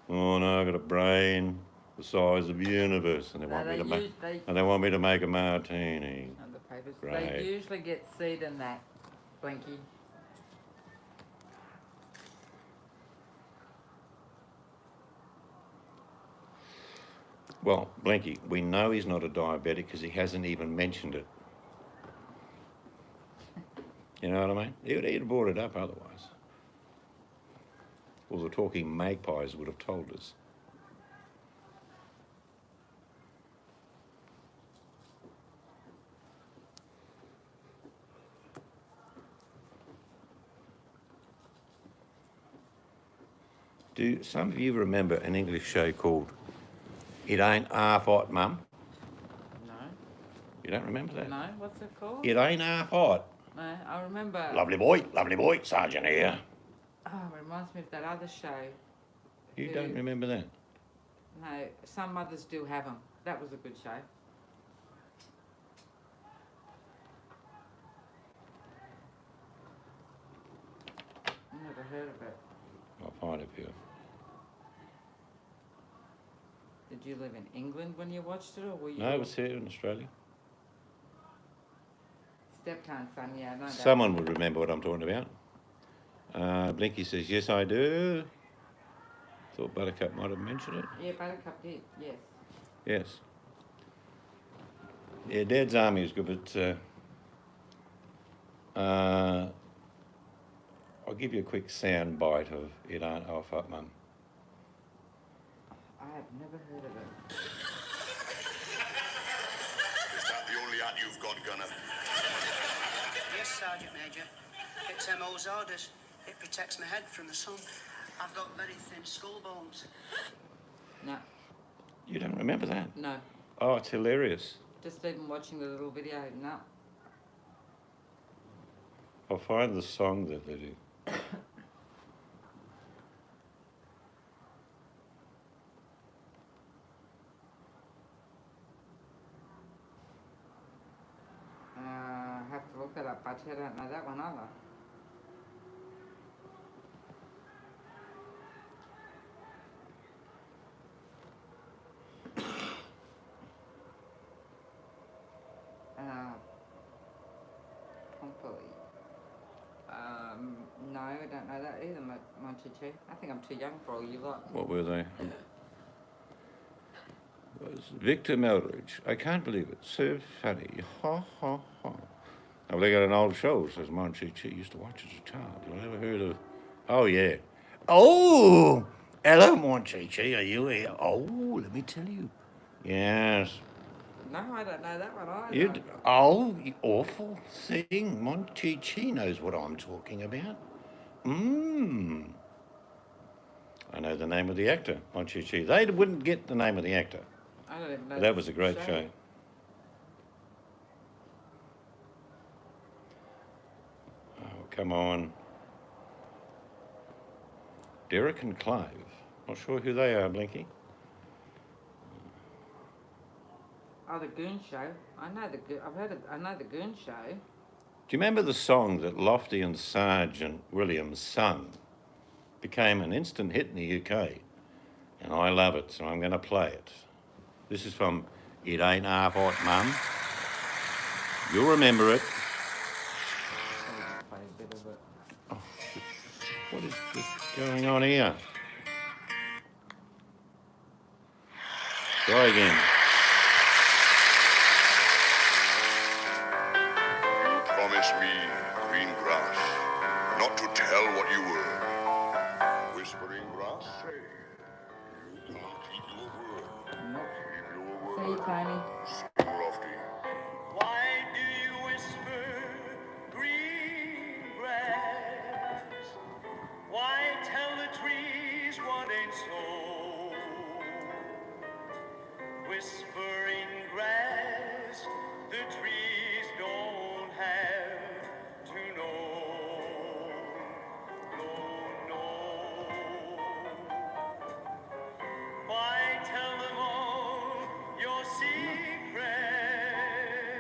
Oh no, I got a brain. the size of the universe, and they No, want me they to make, use- they- and they want me to make a martini. And the papers. Great. They usually get seed in that, Blinky. Well, Blinky, we know he's not a diabetic because he hasn't even mentioned it. You know what I mean? He'd have brought it up otherwise. Or the talking magpies would have told us. Do some of you remember an English show called It Ain't Half Hot, Mum? No. You don't remember that? No, what's it called? It ain't half hot. No, I remember. Lovely boy, Sergeant here. Oh, it reminds me of that other show. You Who- don't remember that? No, some mothers do have them. That was a good show. Never heard of it. I'll find it for you. Did you live in England when you watched it, or were you? No, it was here in Australia. Steptown son, yeah, I know that. Someone would remember what I'm talking about. Blinky says, yes, I do. Thought Buttercup might have mentioned it. Yeah, Buttercup did, yes. Yes. Yeah, Dad's Army is good, but I'll give you a quick sound bite of It Ain't Half Hot, Mum. I have never heard of it. Is that the only hat you've got, Gunner? Yes, Sergeant Major. It's MO's orders. It protects my head from the sun. I've got very thin skull bones. No, You don't remember that? no. Oh, it's hilarious. Just even watching the little video, no. I'll find the song that they do. I have to look that up, but I don't know that one either. Pompoly. No, I don't know that either, Monchichi. I think I'm too young for all you lot. What were they? Was Victor Meldridge. I can't believe it. So funny. Ha, ha, ha. Now, they got an old show, says Monchi Chi used to watch as a child. You ever heard of... Oh, yeah. Oh! Hello, Monchi Chi. Are you here? Oh, let me tell you. Yes. No, I don't know that one either. You awful thing. Monchi Chi knows what I'm talking about. I know the name of the actor, Monchi Chi. They wouldn't get the name of the actor. I don't even know. But that was a great show. Oh, come on. Derek and Clive. Not sure who they are, Blinky. Oh, the Goon Show. I know the Goon. I've heard of. I know the Goon Show. Do you remember the song that Lofty and Sergeant Williams sung? Became an instant hit in the UK. And I love it, so I'm going to play it. This is from It Ain't Half Hot, Mum. You'll remember it. I'll play a bit of it. What is this going on here? Try again. You promised me green grass, not to tell what you were. Whispering grass, say, you can't keep your word. Nope. Keep your See you, word. Tony. Sing lofty. Why do you whisper green grass? Why tell the trees what ain't so? Whispering grass, the trees don't have to know. No. Why tell them all your secrets?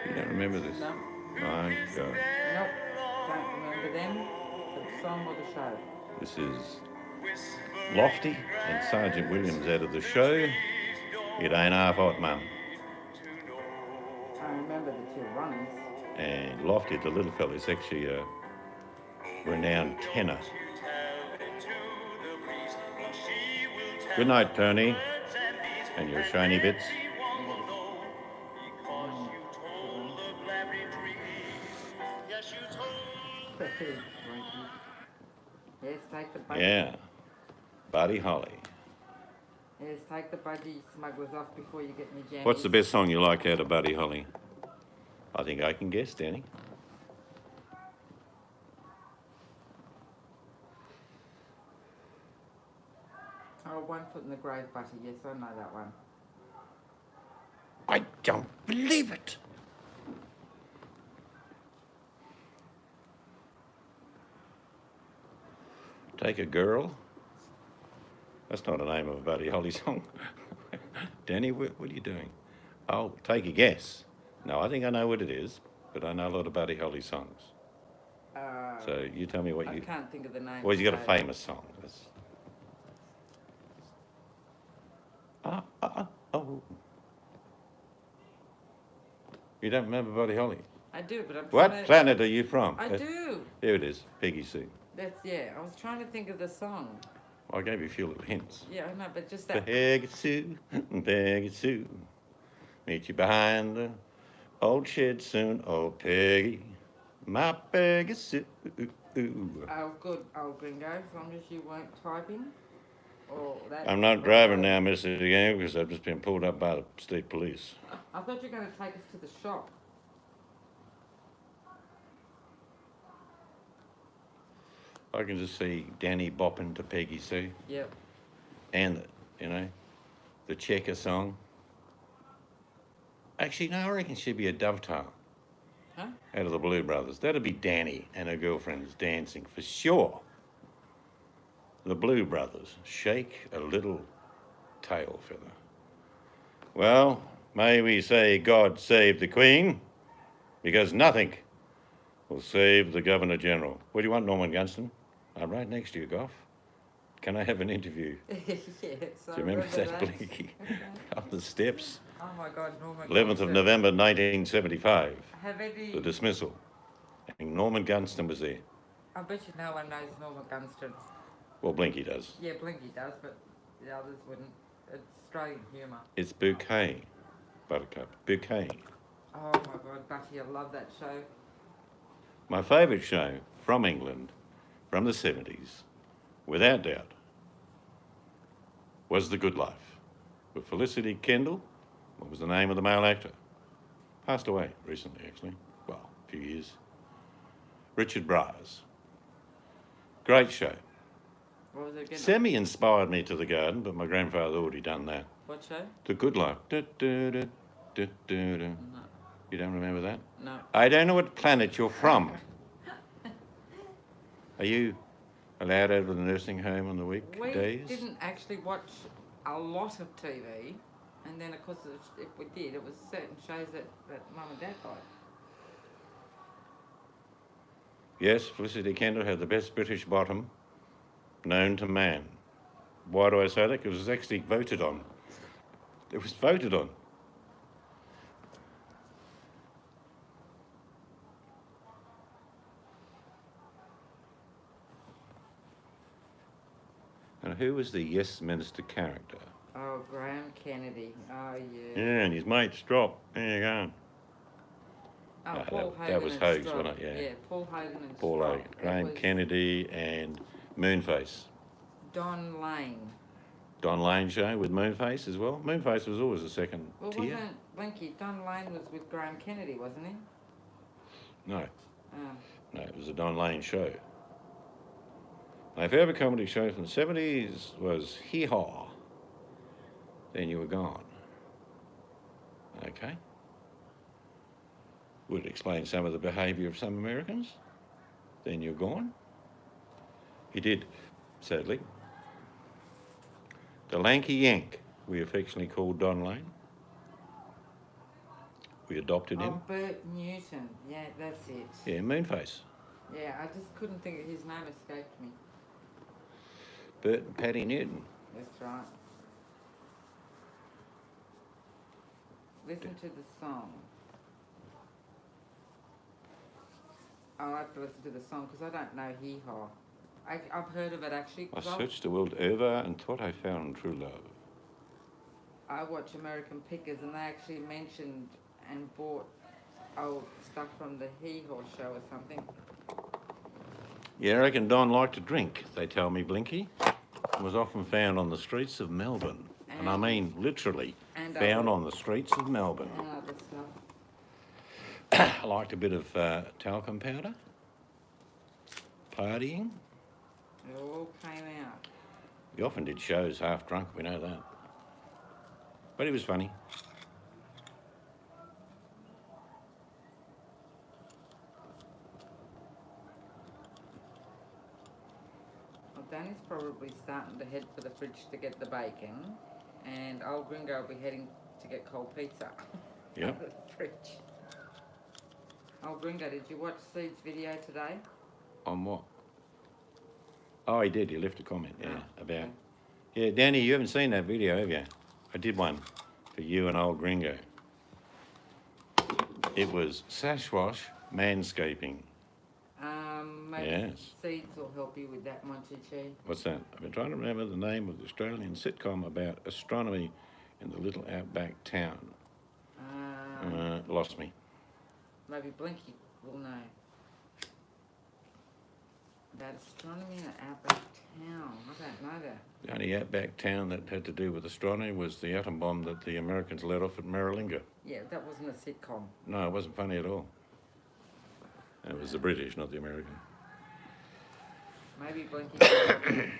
You don't remember this? No. My God. Nope. Don't remember them. The song or the show. This is Lofty and Sergeant Williams out of the show. It ain't half hot, Mum. to know. I remember the two runners. And Lofty, the little fella, is actually a renowned tenor. You tell it to the breeze, for she will tell Good night, Tony, birds and bees, and your shiny bits. everyone will know, because you told the blabbering trees. Yes, you told. Yes, take the budgie. Yeah, Buddy Holly. Yes, take the budgie smugglers off before you get me jammies. What's the best song you like out of Buddy Holly? I think I can guess, Danny. Oh, One Foot in the Grave, Buddy. Yes, I know that one. I don't believe it. Take a Girl. That's not a name of a Buddy Holly song. Danny, what are you doing? Oh, Take a Guess. No, I think I know what it is, but I know a lot of Buddy Holly songs. So you tell me what I you... can't think of the name. Well, he's got a so- famous song. That's... Oh. You don't remember Buddy Holly? I do, but I'm trying What to... planet are you from? I do. There it is, Peggy Sue. That's, yeah, I was trying to think of the song. I gave you a few little hints. Yeah, I know, but just that... Peggy Sue, Peggy Sue, meet you behind the old shed soon. Oh, Peggy, my Peggy Sue. Oh, good, old gringo, as long as you weren't typing. Or that... I'm not driving now, Mr. Gang, because I've just been pulled up by the state police. I thought you were going to take us to the shop. I can just see Danny bopping to Peggy Sue Yep. and, the Checker song. Actually, no, I reckon she'd be a dovetail Huh? out of the Blue Brothers. That'd be Danny and her girlfriends dancing for sure. The Blue Brothers, shake a little tail feather. Well, may we say God save the Queen, because nothing will save the Governor General. What do you want, Norman Gunston? I'm right next to you, Goff. Can I have an interview? Yeah, so Do you remember that, that? Blinky? Up the steps. Oh my God, Norman 11th of Gunston. November 1975, Have any... the dismissal. And Norman Gunston was there. I bet you no one knows Norman Gunston. Well, Blinky does. Yeah, Blinky does, but the others wouldn't. It's Australian humour. It's Bouquet, Buttercup. Bouquet. Oh my God, Bucky, I love that show. My favourite show from England, from the 70s, without doubt, was The Good Life, with Felicity Kendall. What was the name of the male actor? Passed away recently, actually. Well, a few years. Richard Briers. Great show. What was it again? Semi-inspired me to The Garden, but my grandfather already done that. What show? The Good Life. Du-du-du, du-du-du. No. You don't remember that? No. I don't know what planet you're from. Are you allowed out of the nursing home on the We weekdays? didn't actually watch a lot of TV, and then of course if we did, it was certain shows that Mum and Dad liked. Yes, Felicity Kendall had the best British bottom known to man. Why do I say that? Because it was actually voted on. It was voted on. And who was the Yes Minister character? Oh, Graham Kennedy. Oh yeah. Yeah, and his mate Strop. There you go. Oh, No, Paul that Hogan was and Hogs, Strop. wasn't it? Yeah. Paul Hogan and Paul Strop. Hogan, That Graham was Kennedy, and Moonface. Don Lane. Don Lane show with Moonface as well. Moonface was always a second Well, tier. wasn't Blinky? Don Lane was with Graham Kennedy, wasn't he? No, Oh. no, it was a Don Lane show. My favourite comedy show from the 70s was Hee Haw. Then You Were Gone. Okay. Would explain some of the behaviour of some Americans. Then You're Gone. He did, sadly. The Lanky Yank, we affectionately called Don Lane. We adopted him. Oh, Bert Newton. Yeah, that's it. Yeah, Moonface. Yeah, I just couldn't think of his name. Escaped me. Bert and Patty Newton. That's right. Listen to the song. I'll have to listen to the song because I don't know Hee Haw. I've heard of it actually. I 'Cause searched the world over and thought I found true love. I watch American Pickers and they actually mentioned and bought old stuff from the Hee Haw show or something. Yeah, I reckon Don liked to drink, they tell me, Blinky. Was often found on the streets of Melbourne. And I mean literally And found other- on the streets of Melbourne. And other stuff. I liked a bit of talcum powder. Partying. It all came out. He often did shows half drunk, we know that. But he was funny. Well, Danny's probably starting to head for the fridge to get the bacon, and old Gringo will be heading to get cold pizza. Yep. Out of the fridge. Old Gringo, did you watch Seed's video today? On what? Oh, he did. He left a comment, yeah, Oh, about... okay. Yeah, Danny, you haven't seen that video, have you? I did one for you and old Gringo. It was Sashwash manscaping. Maybe Yes. Seeds will help you with that, Monchichi. What's that? I've been trying to remember the name of the Australian sitcom about astronomy in the little outback town. Lost me. Maybe Blinky will know. About astronomy in an outback town. I don't know that. The only outback town that had to do with astronomy was the atom bomb that the Americans let off at Maralinga. Yeah, that wasn't a sitcom. No, it wasn't funny at all. It was the British, not the American. Maybe Blinky can help you.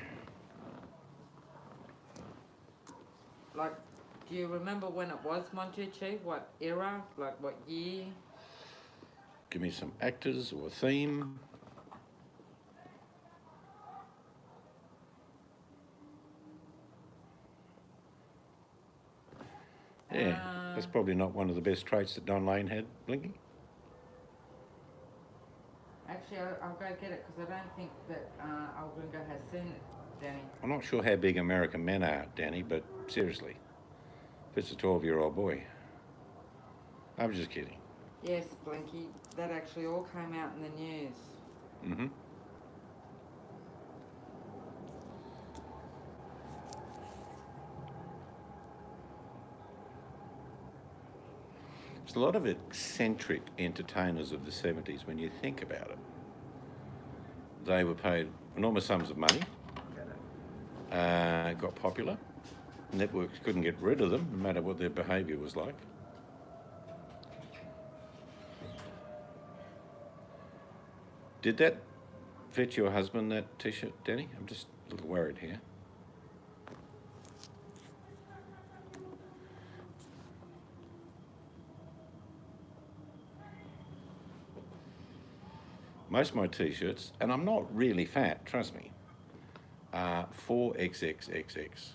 Like, do you remember when it was, Monchichi? What era? Like, what year? Give me some actors or theme. Yeah, that's probably not one of the best traits that Don Lane had, Blinky. Actually, I'll go get it because I don't think that old Gringo has seen it, Danny. I'm not sure how big American men are, Danny, but seriously, if it's a 12-year-old boy. I'm just kidding. Yes, Blinky, that actually all came out in the news. Mm-hmm. There's a lot of eccentric entertainers of the 70s when you think about it. They were paid enormous sums of money, got popular. Networks couldn't get rid of them, no matter what their behaviour was like. Did that fit your husband, that t-shirt, Danny? I'm just a little worried here. Most of my t-shirts, and I'm not really fat, trust me, are 4XXXX,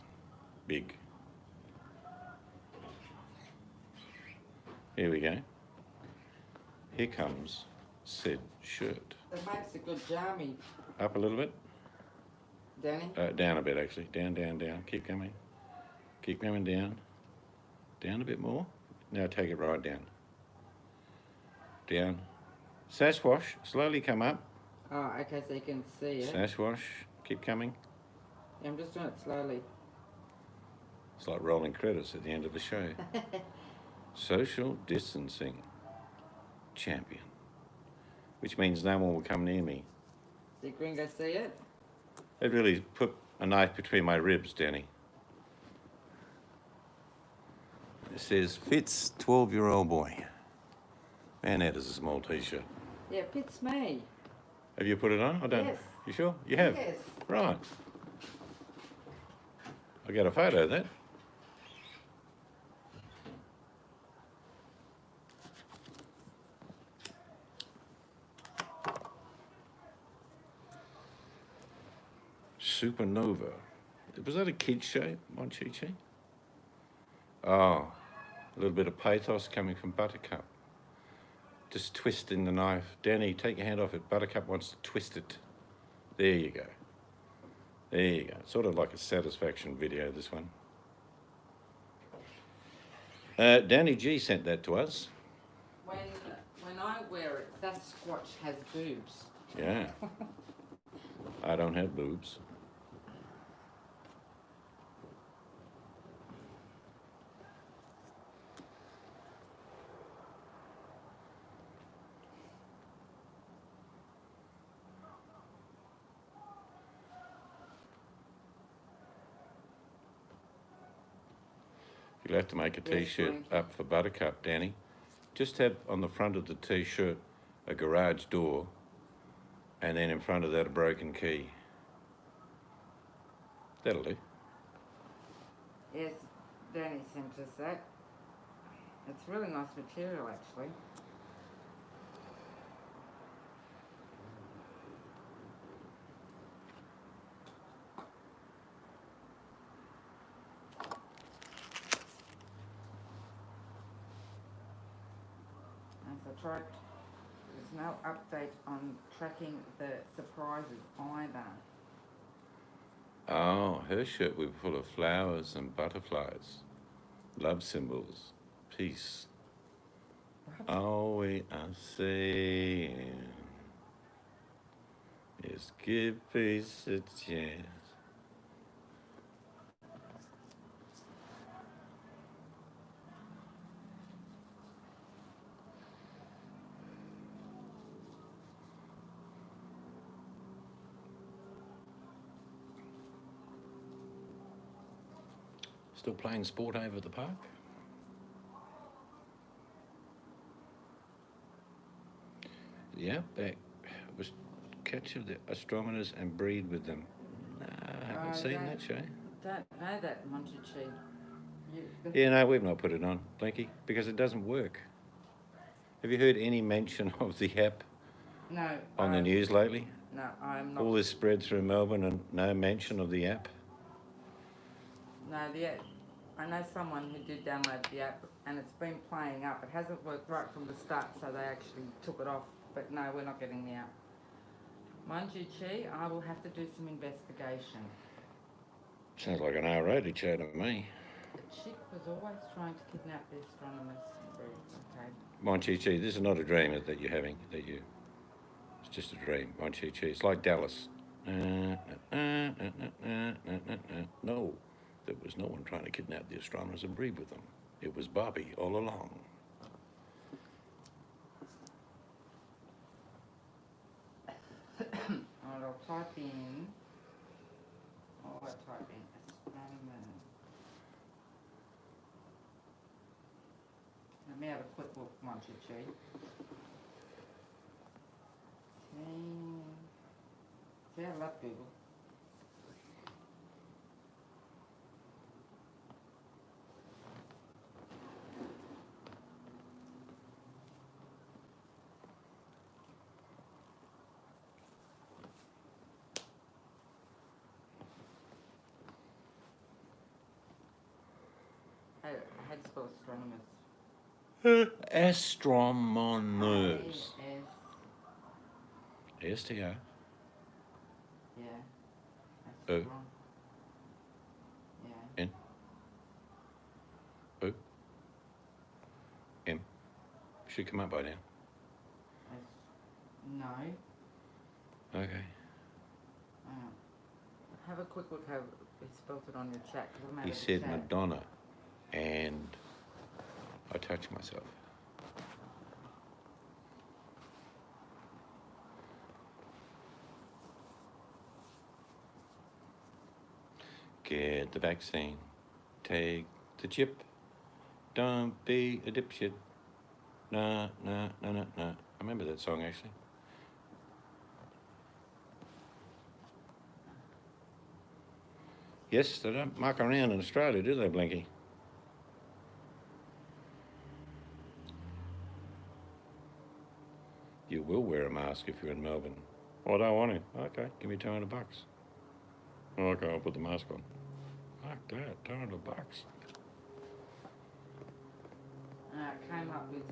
big. Here we go. Here comes said shirt. It makes a good jammy, Up a little bit. Danny. Down a bit, actually. Down, down, down. Keep coming. Keep coming down. Down a bit more. Now take it right down. Down. Sashwash. Slowly come up. Oh, okay, so you can see it. Sashwash. Keep coming. Yeah, I'm just doing it slowly. It's like rolling credits at the end of a show. Social distancing champion. Which means no one will come near me. Did Gringo see it? It really put a knife between my ribs, Danny. It says, fits 12-year-old boy. Man, that is a small t-shirt. Yeah, it fits me. Have you put it on? I don't. Yes. You sure? You have? Yes. Right. I got a photo of that. Supernova. Was that a kid's show, Monchichi? Oh, a little bit of pathos coming from Buttercup. Just twisting the knife. Danny, take your hand off it. Buttercup wants to twist it. There you go. There you go. Sort of like a satisfaction video, this one. Danny G sent that to us. When I wear it, Sasquatch has boobs. Yeah. I don't have boobs. You'll have to make a Yes, t-shirt Frank. up for Buttercup, Danny. Just have on the front of the t-shirt a garage door, and then in front of that a broken key. That'll do. Yes, Danny sent us that. It's really nice material, actually. As I tried, there's no update on tracking the surprises either. Oh, her shirt was full of flowers and butterflies, love symbols, peace. All we are saying is give peace a chance. Still playing sport over at the park? Yeah, back was catch the astronomers and breed with them. No, I haven't seen that show. Don't know that, Monchichi. Yeah, no, we've not put it on, Blinky, because it doesn't work. Have you heard any mention of the app No. on the news lately? No, I'm not. All this spread through Melbourne and no mention of the app? No, I know someone who did download the app and it's been playing up. It hasn't worked right from the start, so they actually took it off. But no, we're not getting the app. Monchichi, I will have to do some investigation. Sounds like an R-rated show to me. The chick was always trying to kidnap the astronomers. Okay. Monchichi, this is not a dream that you're having, it's just a dream, Monchichi. It's like Dallas. No, there was no one trying to kidnap the astronomers and breed with them. It was Bobby all along. Alright, I'll type in. Oh, I type in astronomer. Let me have a quick look, Monchichi. See, I love Google. How do you spell astronomers? Astronomers. STR. Yeah. Oh. Astron- Yeah. N. O. M. Should come up by now. No. Okay. Have a quick look how he spelled it on your chat. 'Cause I'm out He of the said chat. Madonna, and I touched myself. Get the vaccine. Take the chip. Don't be a dipshit. Nah, nah, nah, nah, nah. I remember that song actually. Yes, they don't muck around in Australia, do they, Blinky? You will wear a mask if you're in Melbourne. I don't want to. Okay, give me $200. Okay, I'll put the mask on. Fuck that, $200. It came up with.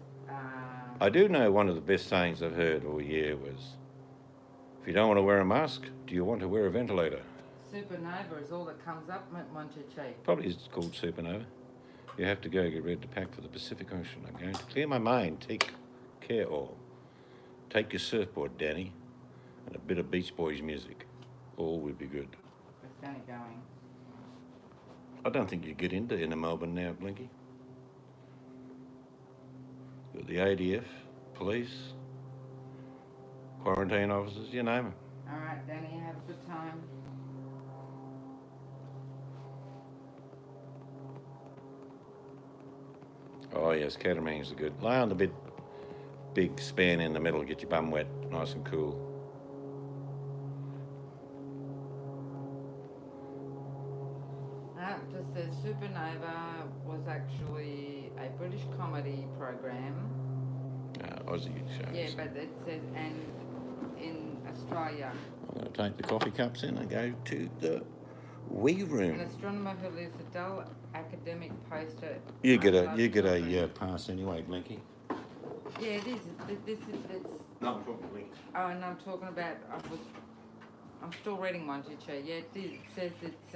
I do know one of the best sayings I've heard all year was, if you don't want to wear a mask, do you want to wear a ventilator? Supernova is all that comes up, Monchichi. Probably it's called Supernova. You have to go get ready to pack for the Pacific Ocean. I'm going to clear my mind. Take care, all. Take your surfboard, Danny, and a bit of Beach Boys music. All will be good. Where's Danny going? I don't think you get into inner Melbourne now, Blinky. Got the ADF, police, quarantine officers, you name it. All right, Danny, have a good time. Oh yes, catamarans are good. Lie on the big span in the middle, get your bum wet, nice and cool. It just says Supernova was actually a British comedy program. Aussie shows. Yeah, but it says, and in Australia, I'm going to take the coffee cups in and go to the wee an room. astronomer who lives a dull academic poster. You get a pass anyway, Blinky. Yeah, it is. This is. It's. No, I'm talking Blinky. Oh, and I'm talking about. I'm still reading Monchicha. Yeah, it is. It says it's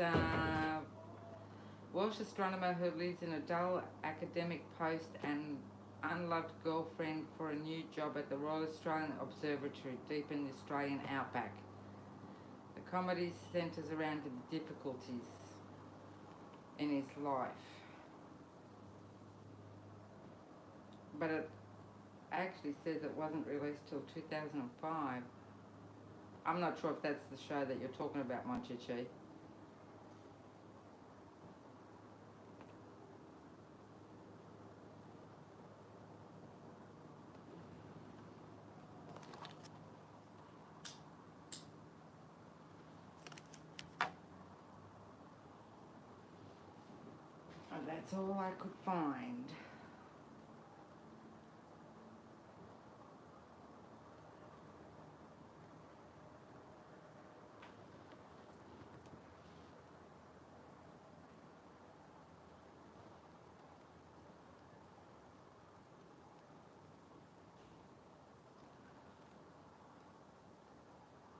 Welsh astronomer who lives in a dull academic post and unloved girlfriend for a new job at the Royal Australian Observatory deep in the Australian outback. The comedy centres around the difficulties in his life. But it actually says it wasn't released till 2005. I'm not sure if that's the show that you're talking about, Monchichi. And that's all I could find.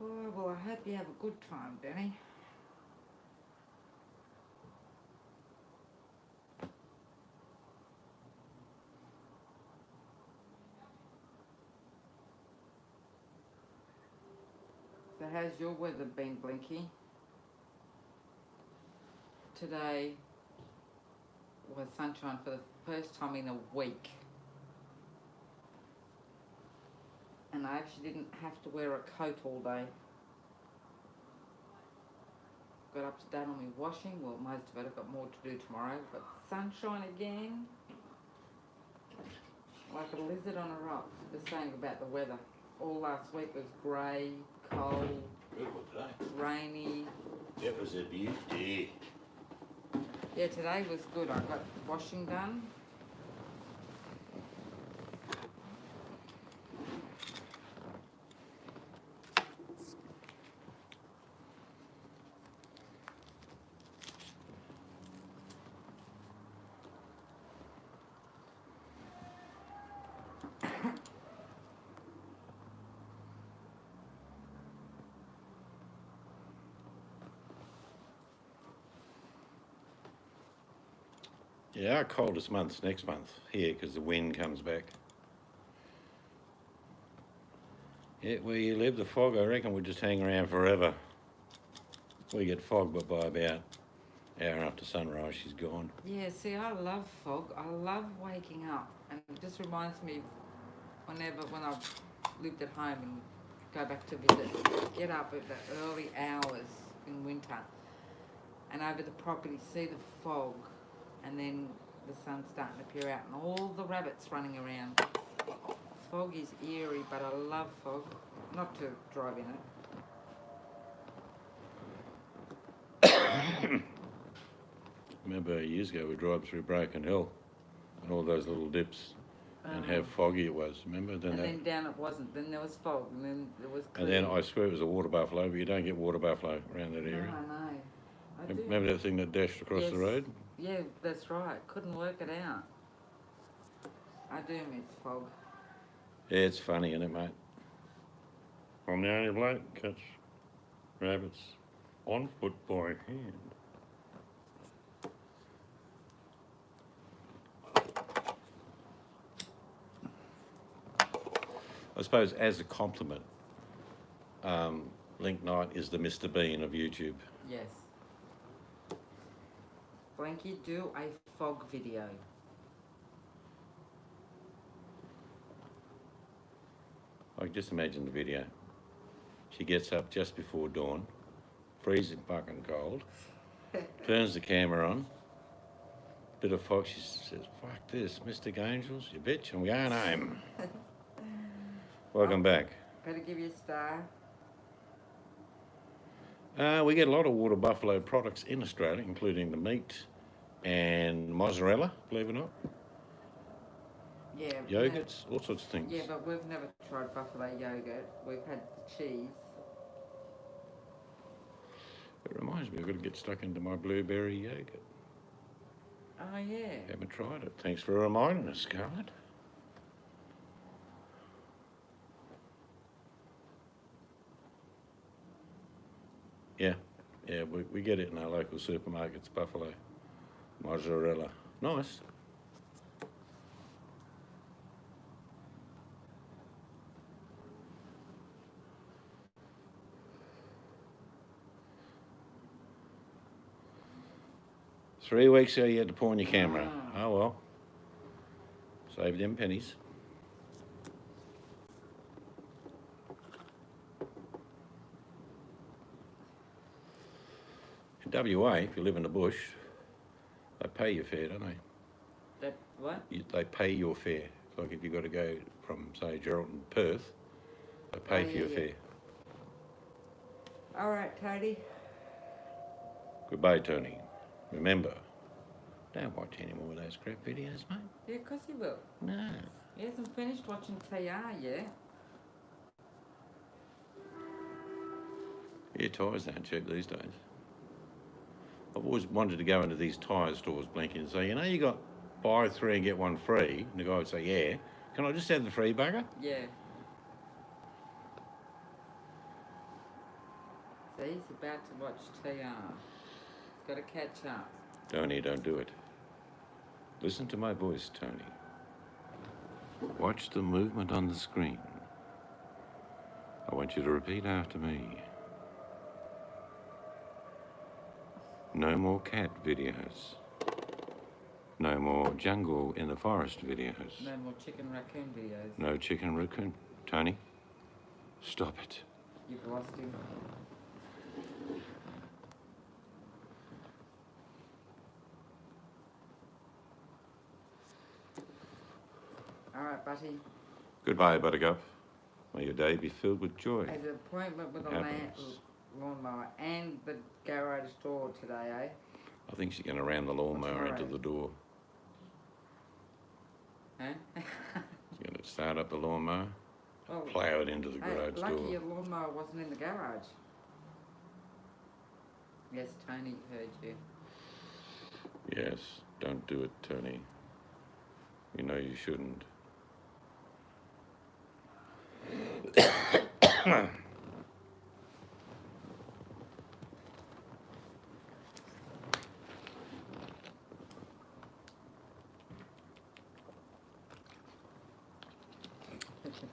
Oh, well, I hope you have a good time, Danny. So how's your weather been, Blinky? Today was sunshine for the first time in a week. And I actually didn't have to wear a coat all day. Got up to date on my washing. Well, most of it. I've got more to do tomorrow. But sunshine again. Like a lizard on a rock. Just saying about the weather. All last week was grey, cold, Beautiful today. rainy. That was a beauty. Yeah, today was good. I got washing done. Yeah, our coldest month's next month here because the wind comes back. Yeah, where you live, the fog, I reckon, will just hang around forever. We get fog, but by about an hour after sunrise, she's gone. Yeah, see, I love fog. I love waking up. And it just reminds me when I've lived at home and go back to visit, get up at the early hours in winter and over the property, see the fog, and then the sun's starting to peer out and all the rabbits running around. Fog is eerie, but I love fog. Not to drive in it. Remember years ago we drove through Broken Hill and all those little dips and how foggy it was. Remember? Then down it wasn't. Then there was fog, and then there was clear. And then I swear it was a water buffalo, but you don't get water buffalo around that area. No, I know. I do. Remember that thing that dashed across the Yes. road? Yeah, that's right. Couldn't work it out. I do miss fog. Yeah, it's funny, isn't it, mate? I'm the only bloke catch rabbits on foot by hand. I suppose as a compliment, Link Knight is the Mr. Bean of YouTube. Yes. Blanky, do a fog video. I can just imagine the video. She gets up just before dawn, freezing fucking cold, turns the camera on, bit of fog, she says, fuck this, Mr. Angels, you bitch, I'm going home. Welcome back. Gotta give you a star. We get a lot of water buffalo products in Australia, including the meat and mozzarella, believe it or not, Yeah. yogurts, all sorts of things. Yeah, but we've never tried buffalo yogurt. We've had the cheese. It reminds me, I've got to get stuck into my blueberry yogurt. Oh, yeah. Haven't tried it. Thanks for reminding us, Scarlett. Yeah, we get it in our local supermarkets, buffalo, mozzarella. Nice. Three weeks ago you had to pawn your camera. Oh well. Save them pennies. In WA, if you live in the bush, they pay your fare, don't they? That what? They pay your fare. Like if you've got to go from, say, Geraldton to Perth, they pay for your fare. All right, Tony. Goodbye, Tony. Remember, don't watch any more of those crap videos, mate. Yeah, of course he will. No. He hasn't finished watching TR yet. Yeah, tyres aren't cheap these days. I've always wanted to go into these tyre stores, Blinky, and say, you know, you got buy three and get one free. And the guy would say, yeah. Can I just have the free bugger? Yeah. See, he's about to watch TR. He's got to catch up. Tony, don't do it. Listen to my voice, Tony. Watch the movement on the screen. I want you to repeat after me. No more cat videos. No more jungle in the forest videos. No more chicken raccoon videos. No chicken raccoon. Tony, stop it. You've lost him. All right, Buddy. Goodbye, Buttercup. May your day be filled with joy. Has an appointment with a Happiness. lawnmower and the garage door today, eh? I think she's going to ram the lawnmower into Tomorrow. the door. Huh? She's going to start up the lawnmower, Oh, plough it into the hey, garage lucky door. your lawnmower wasn't in the garage. Yes, Tony heard you. Yes, don't do it, Tony. You know you shouldn't.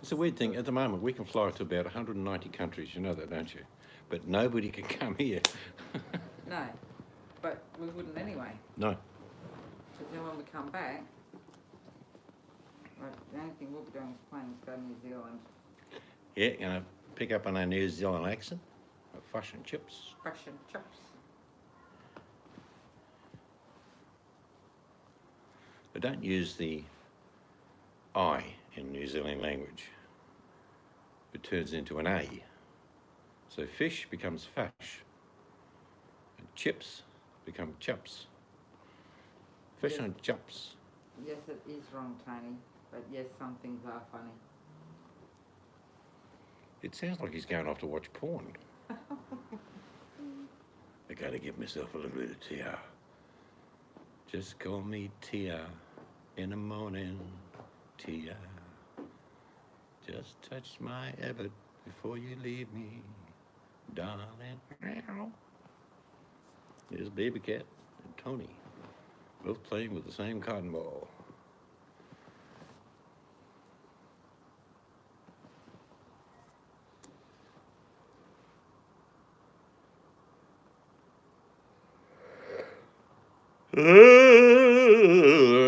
It's a weird thing. At the moment, we can fly to about 190 countries. You know that, don't you? But nobody can come here. No, but we wouldn't anyway. No. Because then when we come back, like, the only thing we'll be doing is playing to go to New Zealand. Yeah, gonna pick up on our New Zealand accent. Fish and chips. Fish and chips. They don't use the I in New Zealand language. It turns into an A. So fish becomes fash. And chips become chups. Fish Yes. and chups. Yes, it is wrong, Tony. But yes, some things are funny. It sounds like he's going off to watch porn. I gotta give myself a little bit of Tia. Just call me Tia in the morning, Tia. Just touch my Ebbet before you leave me, darling. There's Baby Cat and Tony, both playing with the same cotton ball.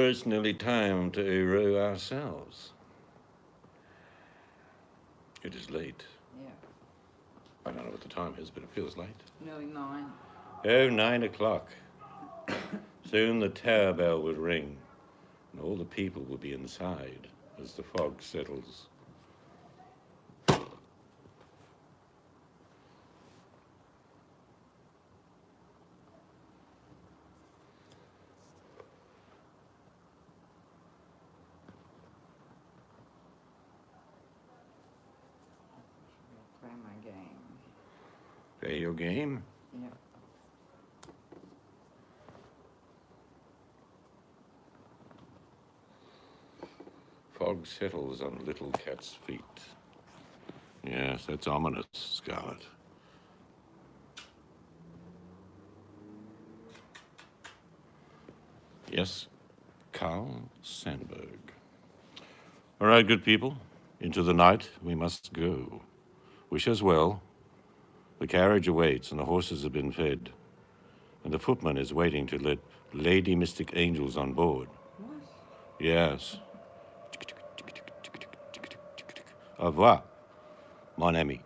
It's nearly time to Uru ourselves. It is late. Yeah, I don't know what the time is, but it feels late. nearly 9. Oh, 9 o'clock. Soon the tower bell will ring, and all the people will be inside as the fog settles. Play my game. Play your game. Yeah. Fog settles on little cat's feet. Yes, that's ominous, Scarlet. Yes, Carl Sandberg. All right, good people. Into the night we must go. Wish us well. The carriage awaits and the horses have been fed. And the footman is waiting to let Lady Mystic Angels on board. What? Yes. Au revoir, mon ami.